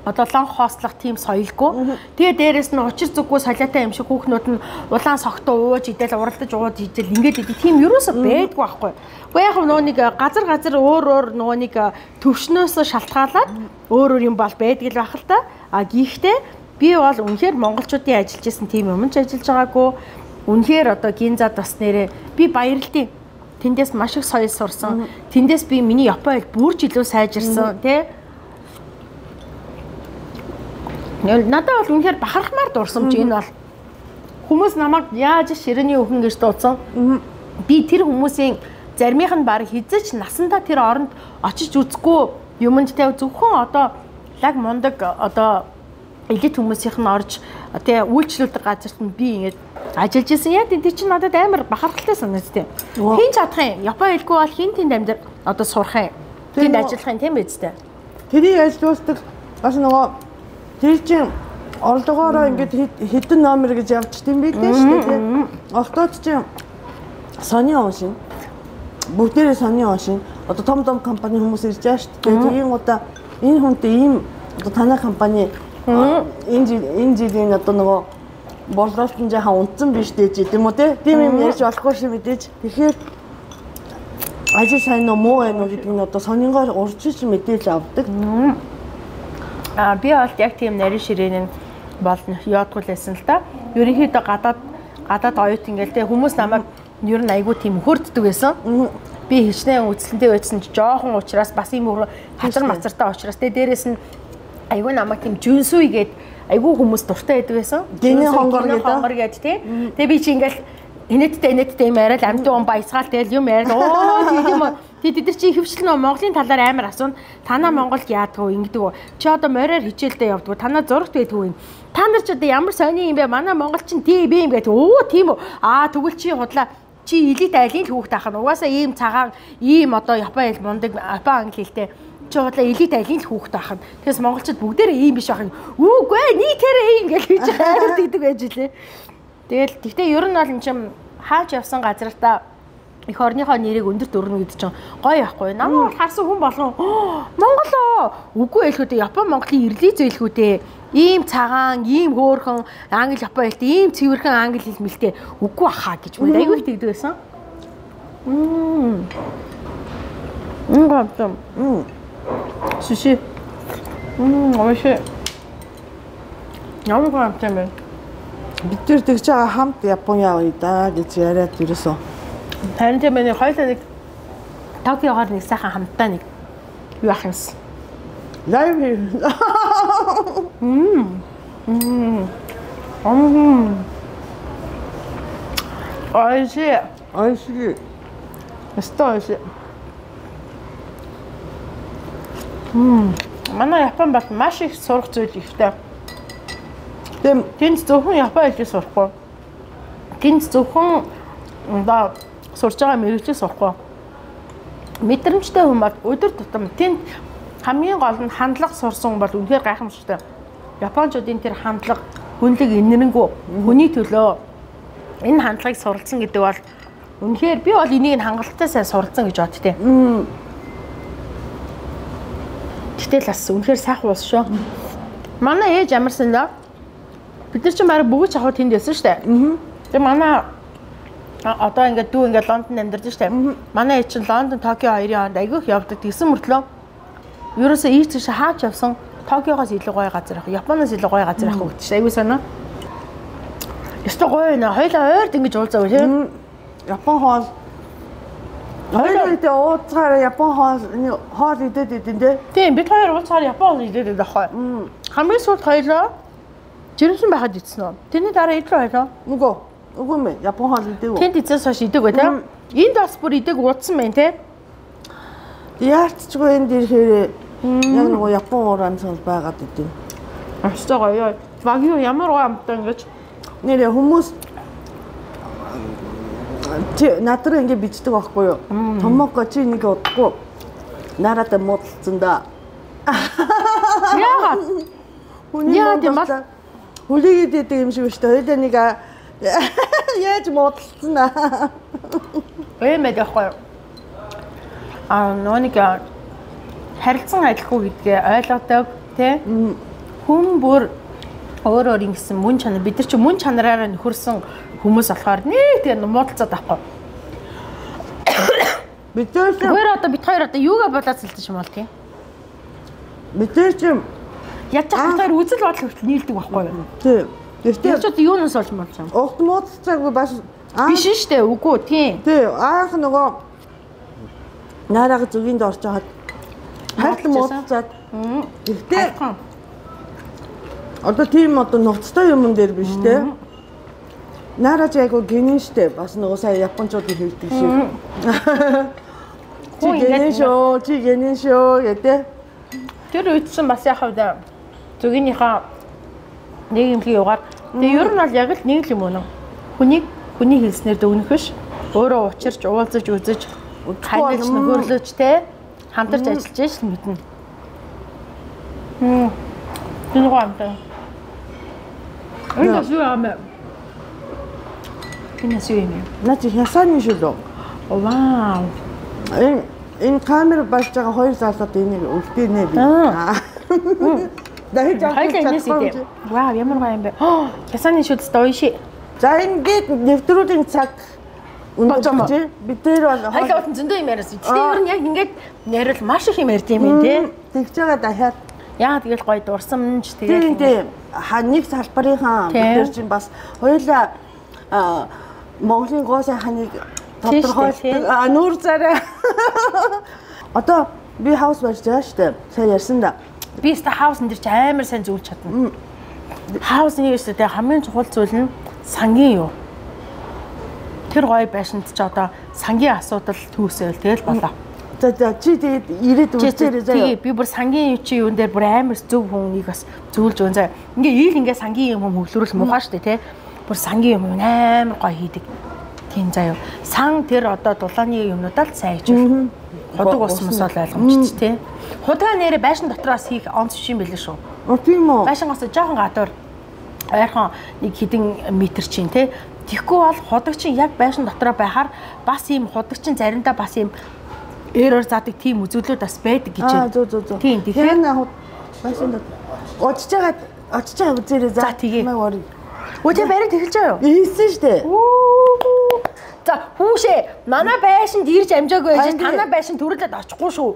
одоо лон хоослох тийм соёлгүй. Тэгээ дээрэс нь учир зүггүй солиотой юм шиг хүүхнүүд нь улаан согтуу ууж идэл уралдаж ууд идэл ингээд идэв. Тийм ерөөсөө байдгүй байхгүй. Уу яг нөгөө нэг газар өөр нөгөө нэг төвшнөөс шалтгаалаад өөр юм бол байдаг л байх л та. Гэхдээ би бол үнэхээр монголчуудын ажиллаж исэн тийм юм ч ажиллаж байгаагүй. Үнэхээр одоо гинзад бас нэрээ би баярлалаа. Тэндээс маш их соёл сурсан. Тэндээс би миний Япон хэл бүр ч илүү сайжирсан тий. Надад бол үнэхээр бахархмаар дурсамж энэ бол хүмүүс намайг яаж ширээний өхөн гэж дуудсан. Би тэр хүмүүсийн заримийнх нь баг хизэж насандаа тэр оронд очиж үзэхгүй юмд тэ зөвхөн одоо лаг мундаг одоо элит хүмүүсийнх нь орж тэ үйлчлүүлдэг газарт нь би ингэж ажиллаж исэн. Яг тэр чинь надад амар бахархалтай санагдтыг. Хин чадах юм. Япон хэлгүй бол хин тэнд амьдар одоо сурах юм. Тэнд ажиллах юм тийм биз дээ. Тэрийг ажиллуулдаг бас нөгөө тэр чинь орлогоороо ингээд хэдэн номер гэж явж тийм бидээ шүү дээ. Охтууд чинь сони оншин. Бүгдээрээ сони оншин. Одоо том компани хүмүүс ирж байгаа шүү дээ. Тийм удаа энэ хүнтэй ийм одоо танай компани энэ жилийн одоо нөгөө болроолт нь жаахан унтсан биш дээ тийм үү те. Тийм юм ярьж болохгүй шүү мэдээж. Тэгэхээр ажил сайн уу муу байна уу гэдэг нь одоо сонingоор урьдчилж мэдээлэл авдаг. Би бол яг тийм нарийн ширээн нь болно яадгүй лсэн л та. Ерөнхийдөө гадаад оюут ингээл те хүмүүс намайг ер нь айгүй тийм хөрддөг байсан. Би хичнээн үзлэнтэй байсан ч жоохон уучраас бас ийм хазар мацартай уучраас те дээрэс нь айгүй намайг тийм жүнсүй гээд айгүй хүмүүс дуртай байдаг байсан. Гинэ хонгор гээд те. Тэгээ би чи ингээл инээдтэй юм яриад амьд баясгаал тэгэл юм яриад тийм юм. Тэд чи хөвчлэн Монголын талаар амар асуун. Танаа Монголд яадаг вэ ингэдэг үү? Чи одоо мороор хичээлдээ явдаг уу? Танаа зурагт байдаг уу? Та нар ч одоо ямар сони юм бэ? Манай Монгол чинь тийм юм гэдэг. Тийм үү? Тэгвэл чи худлаа чи элит айлын хүүхд таах нь. Угаасаа ийм цагаан ийм одоо Япон хэл мундаг Япон англи хэлтэй. Чи худлаа элит айлын хүүхд таах нь. Тэгээс монголчууд бүгдээрээ ийм биш байх юм. Үгүй ээ нийтээрээ ийм гэж хийж хайр гэдэг байж лээ. Тэгтээ ер нь бол эн чинь хааж явсан газартаа их орныхоо нэрийг өндөрт өрнө гэдэг чинь гоё байхгүй. Намайг харсан хүн болгон Монголоо үгүй хэлэхүүдээ Япон Монголын ирлий зөөлхүүдээ ийм цагаан, ийм хөөрхөн англи Япон хэлтэй ийм цэвэрхэн англи хэл мэлтэй үгүй баха гэж мөн айгүй тэгдэг байсан. Гомдом. Суши. Оош. Ямар гомдом бэ? Бид тэр тэгж байгаа хамт Япон явъя да гэж яриад ерөөсөө. Харин тийм миний хоёулаа нэг Токиогоор нэг сайхан хамтдаа нэг юу ах юмсан. Лайв. Ойши. Стойши. Манай Япон бол маш их сурах зүйл ихтэй. Тэнд зөвхөн Япон хэлийг сурахгүй. Тэнд зөвхөн одоо сурж байгаа мэргэжлийг сурахгүй. Мэдрэмжтэй хүн бол өдөр тутам тэнд хамгийн гол нь хандлага сурсан бол үнэхээр гайхамшигтай. Японочдын тэр хандлага, хүнлэг инэрэнгүү, хүний төлөө энэ хандлагыг суралцсан гэдэг бол үнэхээр би бол энийг хангалттай сайн суралцсан гэж боддتي. Гэтэл бас үнэхээр сайхан уус шүү. Манай ээж ямарсан да. Бид нар ч баг бүгд чахуу тэнд байсан шүү дээ. Тэгээ манай Одоо ингээд дүү ингээд Лондонд амьдарч штэ. Манай ээж чинь Лондон, Токио хоёрын хооронд айгүйх явдаг. Тэгсэн мөртлөө ерөөсөө ийч тийш хаач явсан Токиогоос илүү гоё газар ах. Японоос илүү гоё газар ах гэж айгүй санаа. Ёстой гоё нэ. Хоёлаа ойрд ингэж уулзаа үү тийм. Япон хоол. Хоёлаа идэ ууцаараа Япон хоол идээд идэв дээ. Тийм бид хоёр уулзаар Япон хоол идээд байдаг хой. Хамгийн сүүлд хоёлоо жирэмсэн байхад идсэн үү? Тэрний дараа идэв хоёлоо. Үгүй мэ Япон хоол идэв үү? Тэнд идсээс хойш идэг бай тийм. Энд бас бүр идэг уудсан байна тийм. Яарчгүй энд ирэхээр яг нөгөө Япон уран цол байгаад идэв. Аштай гоё. Вагю ямар гоё амттай ингэж нэрээ хүмүүс надраа ингэ бичдэг байхгүй юу? Томоко чи нэг удахгүй нараад муудалцсан да. Яагаад? Яагаад бас хүлээгээд идэг юм шиг шүү дээ. Хоёлаа нэг яаж муудалцсан аа. Эмээд яахгүй. Нөөник харилцан адилгүй гэдгээ ойлгодог тий. Хүн бүр өөр ингэсэн мөн чанар бид нар чи мөн чанараараа нөхөрсөн хүмүүс болохоор нэг тэгээ муудалцаад авахгүй. Бид хоёр одоо юугаа болоод сэлдэж юм бол тий. Бид ч яаж хатаар үзэл бодол хүртэл нийлдэг байхгүй юу? Тий. Тэгвэл юунаас олж болж байгаа юм? Огт муудалцаагүй бас биш штэ үгүй тий. Тий, аах нөгөө нараг зүгийн дорч хаад хайртай муудалцаад. Гэхдээ одоо тийм одоо нуцтай юм дээр биш те. Нараж айгу гинэн штэ бас нөгөө сая японочдын хэлдэг шиг. Чи гинэн шоо гэдэг. Тэр үйтсэн бас яхав да. Зүгийнхаа нийгэмлэг югаар. Тэгээ ер нь бол яг л нэг юм уу? Хүний хэлснээр дүгнэх биш. Өөрөө учирч уулзаж үзэж хайрлаж нөхөрлөж те хамтарч ажиллаж ш мэднэ. Тэр гоо амтай. Энэ шүү амэ. Энэ шүү юм. Наач хясааны шүү дээ. Вау. Энэ камер болж байгаа хоёр залууд энийг үлдээнэ би. Дахиж авах. Вау, ямар гоё юм бэ? Хясааны шүд стой ши. За ингээд нэвтрүүлгийн цаг өндөж бид дээр бол хоёлаа зөндөө юм яриас. Тэгэхээр ер нь яг ингээд яриул маш их юм ярьд юм тий. Тэгж байгаа дахиад яа тэгэл гоё дурсамж тэгэл тийм нэг салбарынхаа бид нар чинь бас хоёлаа Монголын гоо сайхныг тодорхойлдог нүүр царай. Одоо би хаус барьж байгаа шүү дээ. Сайн ярьсан да. Би ста хаус энэ чи амар сайн зөвлөж чадна. Хаусны үстэй хамгийн чухал зүйл нь сангийн юу. Тэр гоё байшинд ч одоо сангийн асуудал түүсэл тэгэл болоо. За чи тэгээд ирээд үзээрэй заяа. Би бүр сангийн юу чи юун дээр бүр амар зөв хүнийг бас зөвлөж өгөн заяа. Ингээ сангийн юм хөглөрөл муухай штэ тий. Бүр сангийн юм амар гоё хийдэг. Тийм заяа. Сан тэр одоо дулааны юмнуудаа л сайн хийж худаг ус мос ойлгомжтой тий. Худгаа нэрэ байшин дотроос хийх онц биш юм билээ шүү. Тийм үү. Байшингаас жоохон гадуур ойрхон нэг хэдэн метр чинь тий. Тэгэхгүй бол худагчин яг байшин дотроо байхаар бас ийм худагчин заримдаа бас ийм эрээр заадаг тийм үзүүлэлт бас байдаг гэж байна. Зөө. Тийм тэгэхээр байшин дотор очиж байгаа үзээрэй за. Тэгээ. Үгүй барайд эхэлж байгаа юу? Ийсэн шүү дээ. За хүүшээ манай байшинд ирж амжаагүй байж танаа байшин төрүүлээд очихгүй шүү.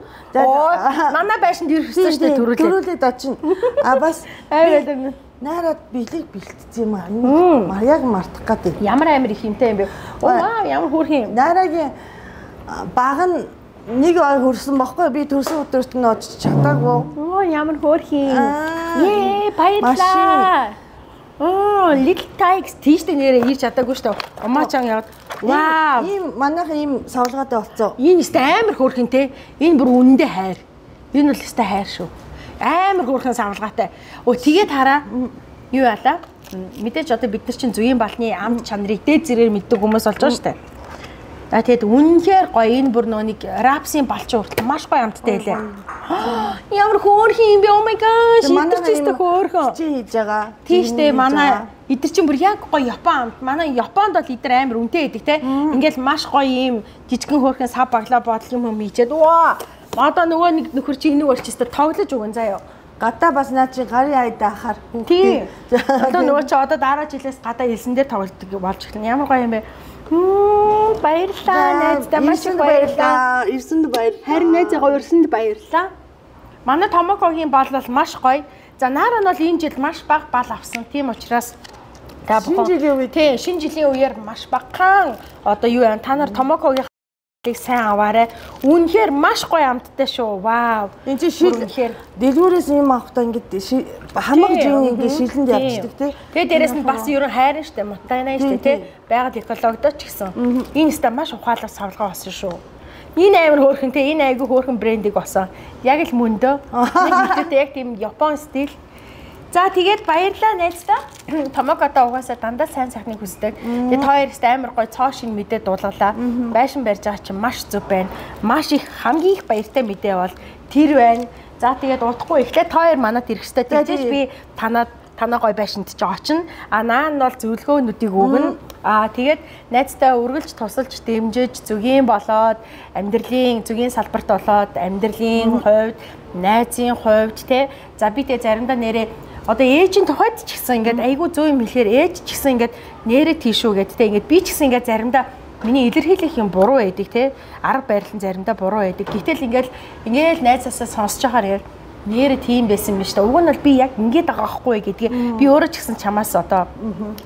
Манай байшинд ирэх гэсэн шүү дээ төрүүлээд очино. Бас нараад бэлэг бэлтцсэн юм аа. Яг мартах гэдэг. Ямар амир их юмтай юм бэ? Вау ямар хөөрхөн юм. Нарагийн баг нь нэг ой хөрсөн баггүй би төрсөн өдөрт нь очиж чадаагүй. Ямар хөөрхөн. Баярлалаа. Little Tigers тийштэй нэрээ ирж чадаагүй шүү дээ. Умаачаан яваад. Вау. Ийм манайхан ийм савлгаатай болцсон. Энэ өстэй амар хөөрхөн те. Энэ бүр үнэндээ хайр. Энэ бол өстэй хайр шүү. Амар хөөрхөн савлгаатай. Тэгээд хараа. Юу яалаа? Мэдээж одоо бид нар чинь зүйн балны амт чанарыг дээд зэрээр мэддэг хүмүүс болж байгаа шүү дээ. Тэгээд үнэхээр гоё энэ бүр нэг рапсын балчин хүртэл маш гоё амттай байлаа. Ямар хөөрхөн юм бэ? Oh my gosh. Идэрчээстэй хөөрхөн. Чи хийж байгаа. Тийштэй манай идэр чинь бүр яг гоё Япон амт. Манай Японд бол идэр амар үнэтэй байдаг те. Ингээл маш гоё юм жижигэн хөөрхөн сав баглаа бодол юм хийчихэд ваа. Одоо нөгөө нэг нөхөр чи энийг болчихстой тоглож өгөн заяа. Гадаа бас наа чи гарын айдаа ахаар. Тийм. Одоо нөгөө чи одоо дараа жилээс гадаа элсэн дээр тоглолдог болж эхэлнэ. Ямар гоё юм бэ? Баярлалаа найздаа маш их баярлалаа. Ирсэнд баярлалаа. Харин найзаагаа ирсэнд баярлалаа. Манай Томокогийн бол маш гоё. За Нара нь бол энэ жил маш бага бал авсан. Тийм учраас та шинэ жилийн үед тийм шинэ жилийн үеэр маш багахан одоо юу юм та нар Томокогийн сайн аваарай. Үнэхээр маш гоё амттай шүү. Вау. Энд чи шил дэлгүүрээс юм авахтаа ингээд хамаг жин ингээд шилэнд явчихдаг тий. Тэгээ дээрэс нь бас ерөн хайрын штэ мутагнаа штэ тий. Байгаль экологидод ч гэсэн энэ ста маш ухаалаг савлгаа болсон шүү. Энэ амар хөөрхөн тий. Энэ айгүй хөөрхөн брендийг болсон. Яг л мөндөө. Нэг ихтэй яг тийм Япон стил. За тэгээд баярлалаа найздаа. Томокото угаасаа дандаа сайн сайхныг хүсдэг. Тэгээд хоёроос амар гоё цоо шин мэдээ дуулгалаа. Байшин барьж байгаа чинь маш зүг байна. Маш их хамгийн их баяртай мэдээ бол тэр байна. За тэгээд удахгүй эхлээд хоёр манад ирэх хэрэгтэй. Тэгжээж би танаа гоё байшинд ч очино. Наа нь бол зөвлөгөөнүүдийг өгнө. Тэгээд найздаа үргэлж тусалж дэмжиж зүгийн болоод зүгийн салбарт болоод амьдралын хувьд, найзын хувьд те. За би тэ заримдаа нэрээ одоо ээжийн тухайд ч гэсэн ингээд айгүй зөө юм хэлэхээр ээж ч гэсэн ингээд нэрээ тийшүү гэдэг те. Ингээд би ч гэсэн ингээд заримдаа миний илэрхийлэх юм буруу байдаг те. Арга барил нь заримдаа буруу байдаг. Гэтэл ингээд найзаасаа сонсож байхаар яг нэрээ тийм байсан юм шүү дээ. Уг нь бол би яг ингээд байгаа байхгүй гэдгийг би өөрөө ч гэсэн чамаас одоо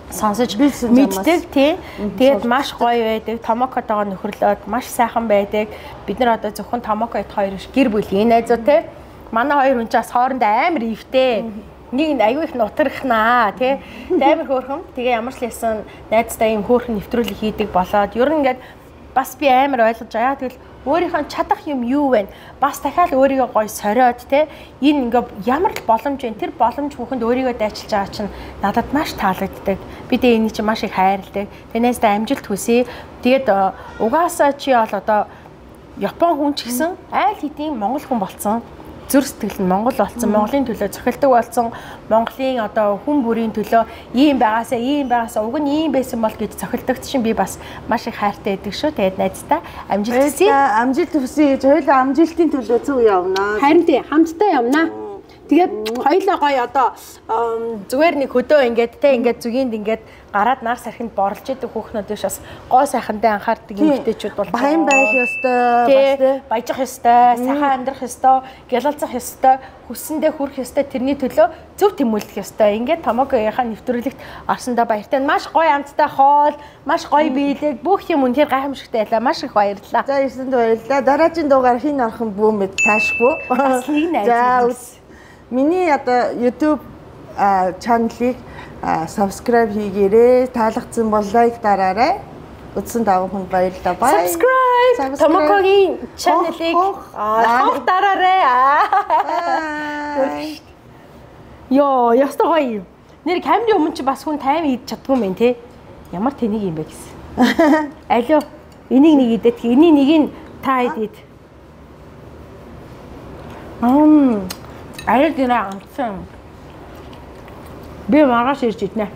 сонсож мэддэг тий. Тэгээд маш гоё байдаг. Томокотойгоо нөхөрлөөд маш сайхан байдаг. Бид нар одоо зөвхөн Томокот хоёр гэр бүлийн найзуу тий. Манай хоёр хүн ч бас хоорондоо амар ивтэй. Нэг аюу их нутархнаа тий. Амар хөөрхөн. Тэгээ ямар ч лсэн найздаа ийм хөөрхөн нэвтрүүлэг хийдэг болоод ер нь ингээд бас би амар ойлгож байгаа. Тэгэл өөрийнхөө чадах юм юу вэ? Бас дахиад өөрийгөө гоё сориод те энэ ингээ ямар л боломж вэ? Тэр боломж бүхэнд өөрийгөө дайчилж байгаа чинь надад маш таалагддаг. Би тэ энийг чи маш их хайрладаг. Тэрнээсээ амжилт хүсье. Тэгээд угаасаа чи бол одоо Япон хүн ч гэсэн айл хэдийн монгол хүн болцсон. Зүр сэтгэл нь монгол болсон, Монголын төлөө цохилдог болсон, Монголын одоо хүн бүрийн төлөө ийм байгаасаа уг нь ийм байсан бол гэж цохилдогч чинь би бас маш их хайртай байдаг шүү. Тэгээд найздаа амжилт хүсье. Амжилт хүсье гэж хоёулаа амжилтын төлөө зүг явнаа. Харин тий хамтдаа явнаа. Тэгээд хоёулаа гоё одоо зүгээр нэг хөдөө ингээд зүгийнд ингээд гараад нар сархинд борлж идэг хүүхнүүд биш бас гоо сайхандаа анхаардаг эмэгтэйчүүд бол баян байх ёстой, бас тий баяжих ёстой, сайхан амьдрах ёстой, гялалзах ёстой, хүссэндээ хүрэх ёстой, тэрний төлөө зөв тэмүүлэх ёстой. Ингээд Томокогийн нэвтрүүлэгт орсондоо баяртай. Маш гоё амттай хоол, маш гоё биелэг, бүх юм үнэхээр гайхамшигтай байлаа. Маш их баярлалаа. За ирсэнд баярлалаа. Дараагийн дугаар хин орхон бүүмэд таашгүй. Бас нэг найз. Миний одоо YouTube чаналыг subscribe хийгээрэй. Таалагдсан бол лайк дараарай. Үзсэн даван хүнд баярлалаа. Bye. Subscribe. Томокогийн чаналыг дараарай. Йоо, ястаа гоё юм. Нэр камерын өмнө чи бас хүн тайм хийж чаддгүй юм те. Ямар тэнийг юм бэ гэсэн. Алио. Энийг нэг идэх. Энийг нэг нь та идээд. Аяа гинэ амтсан. Би маргааш ирж иднэ.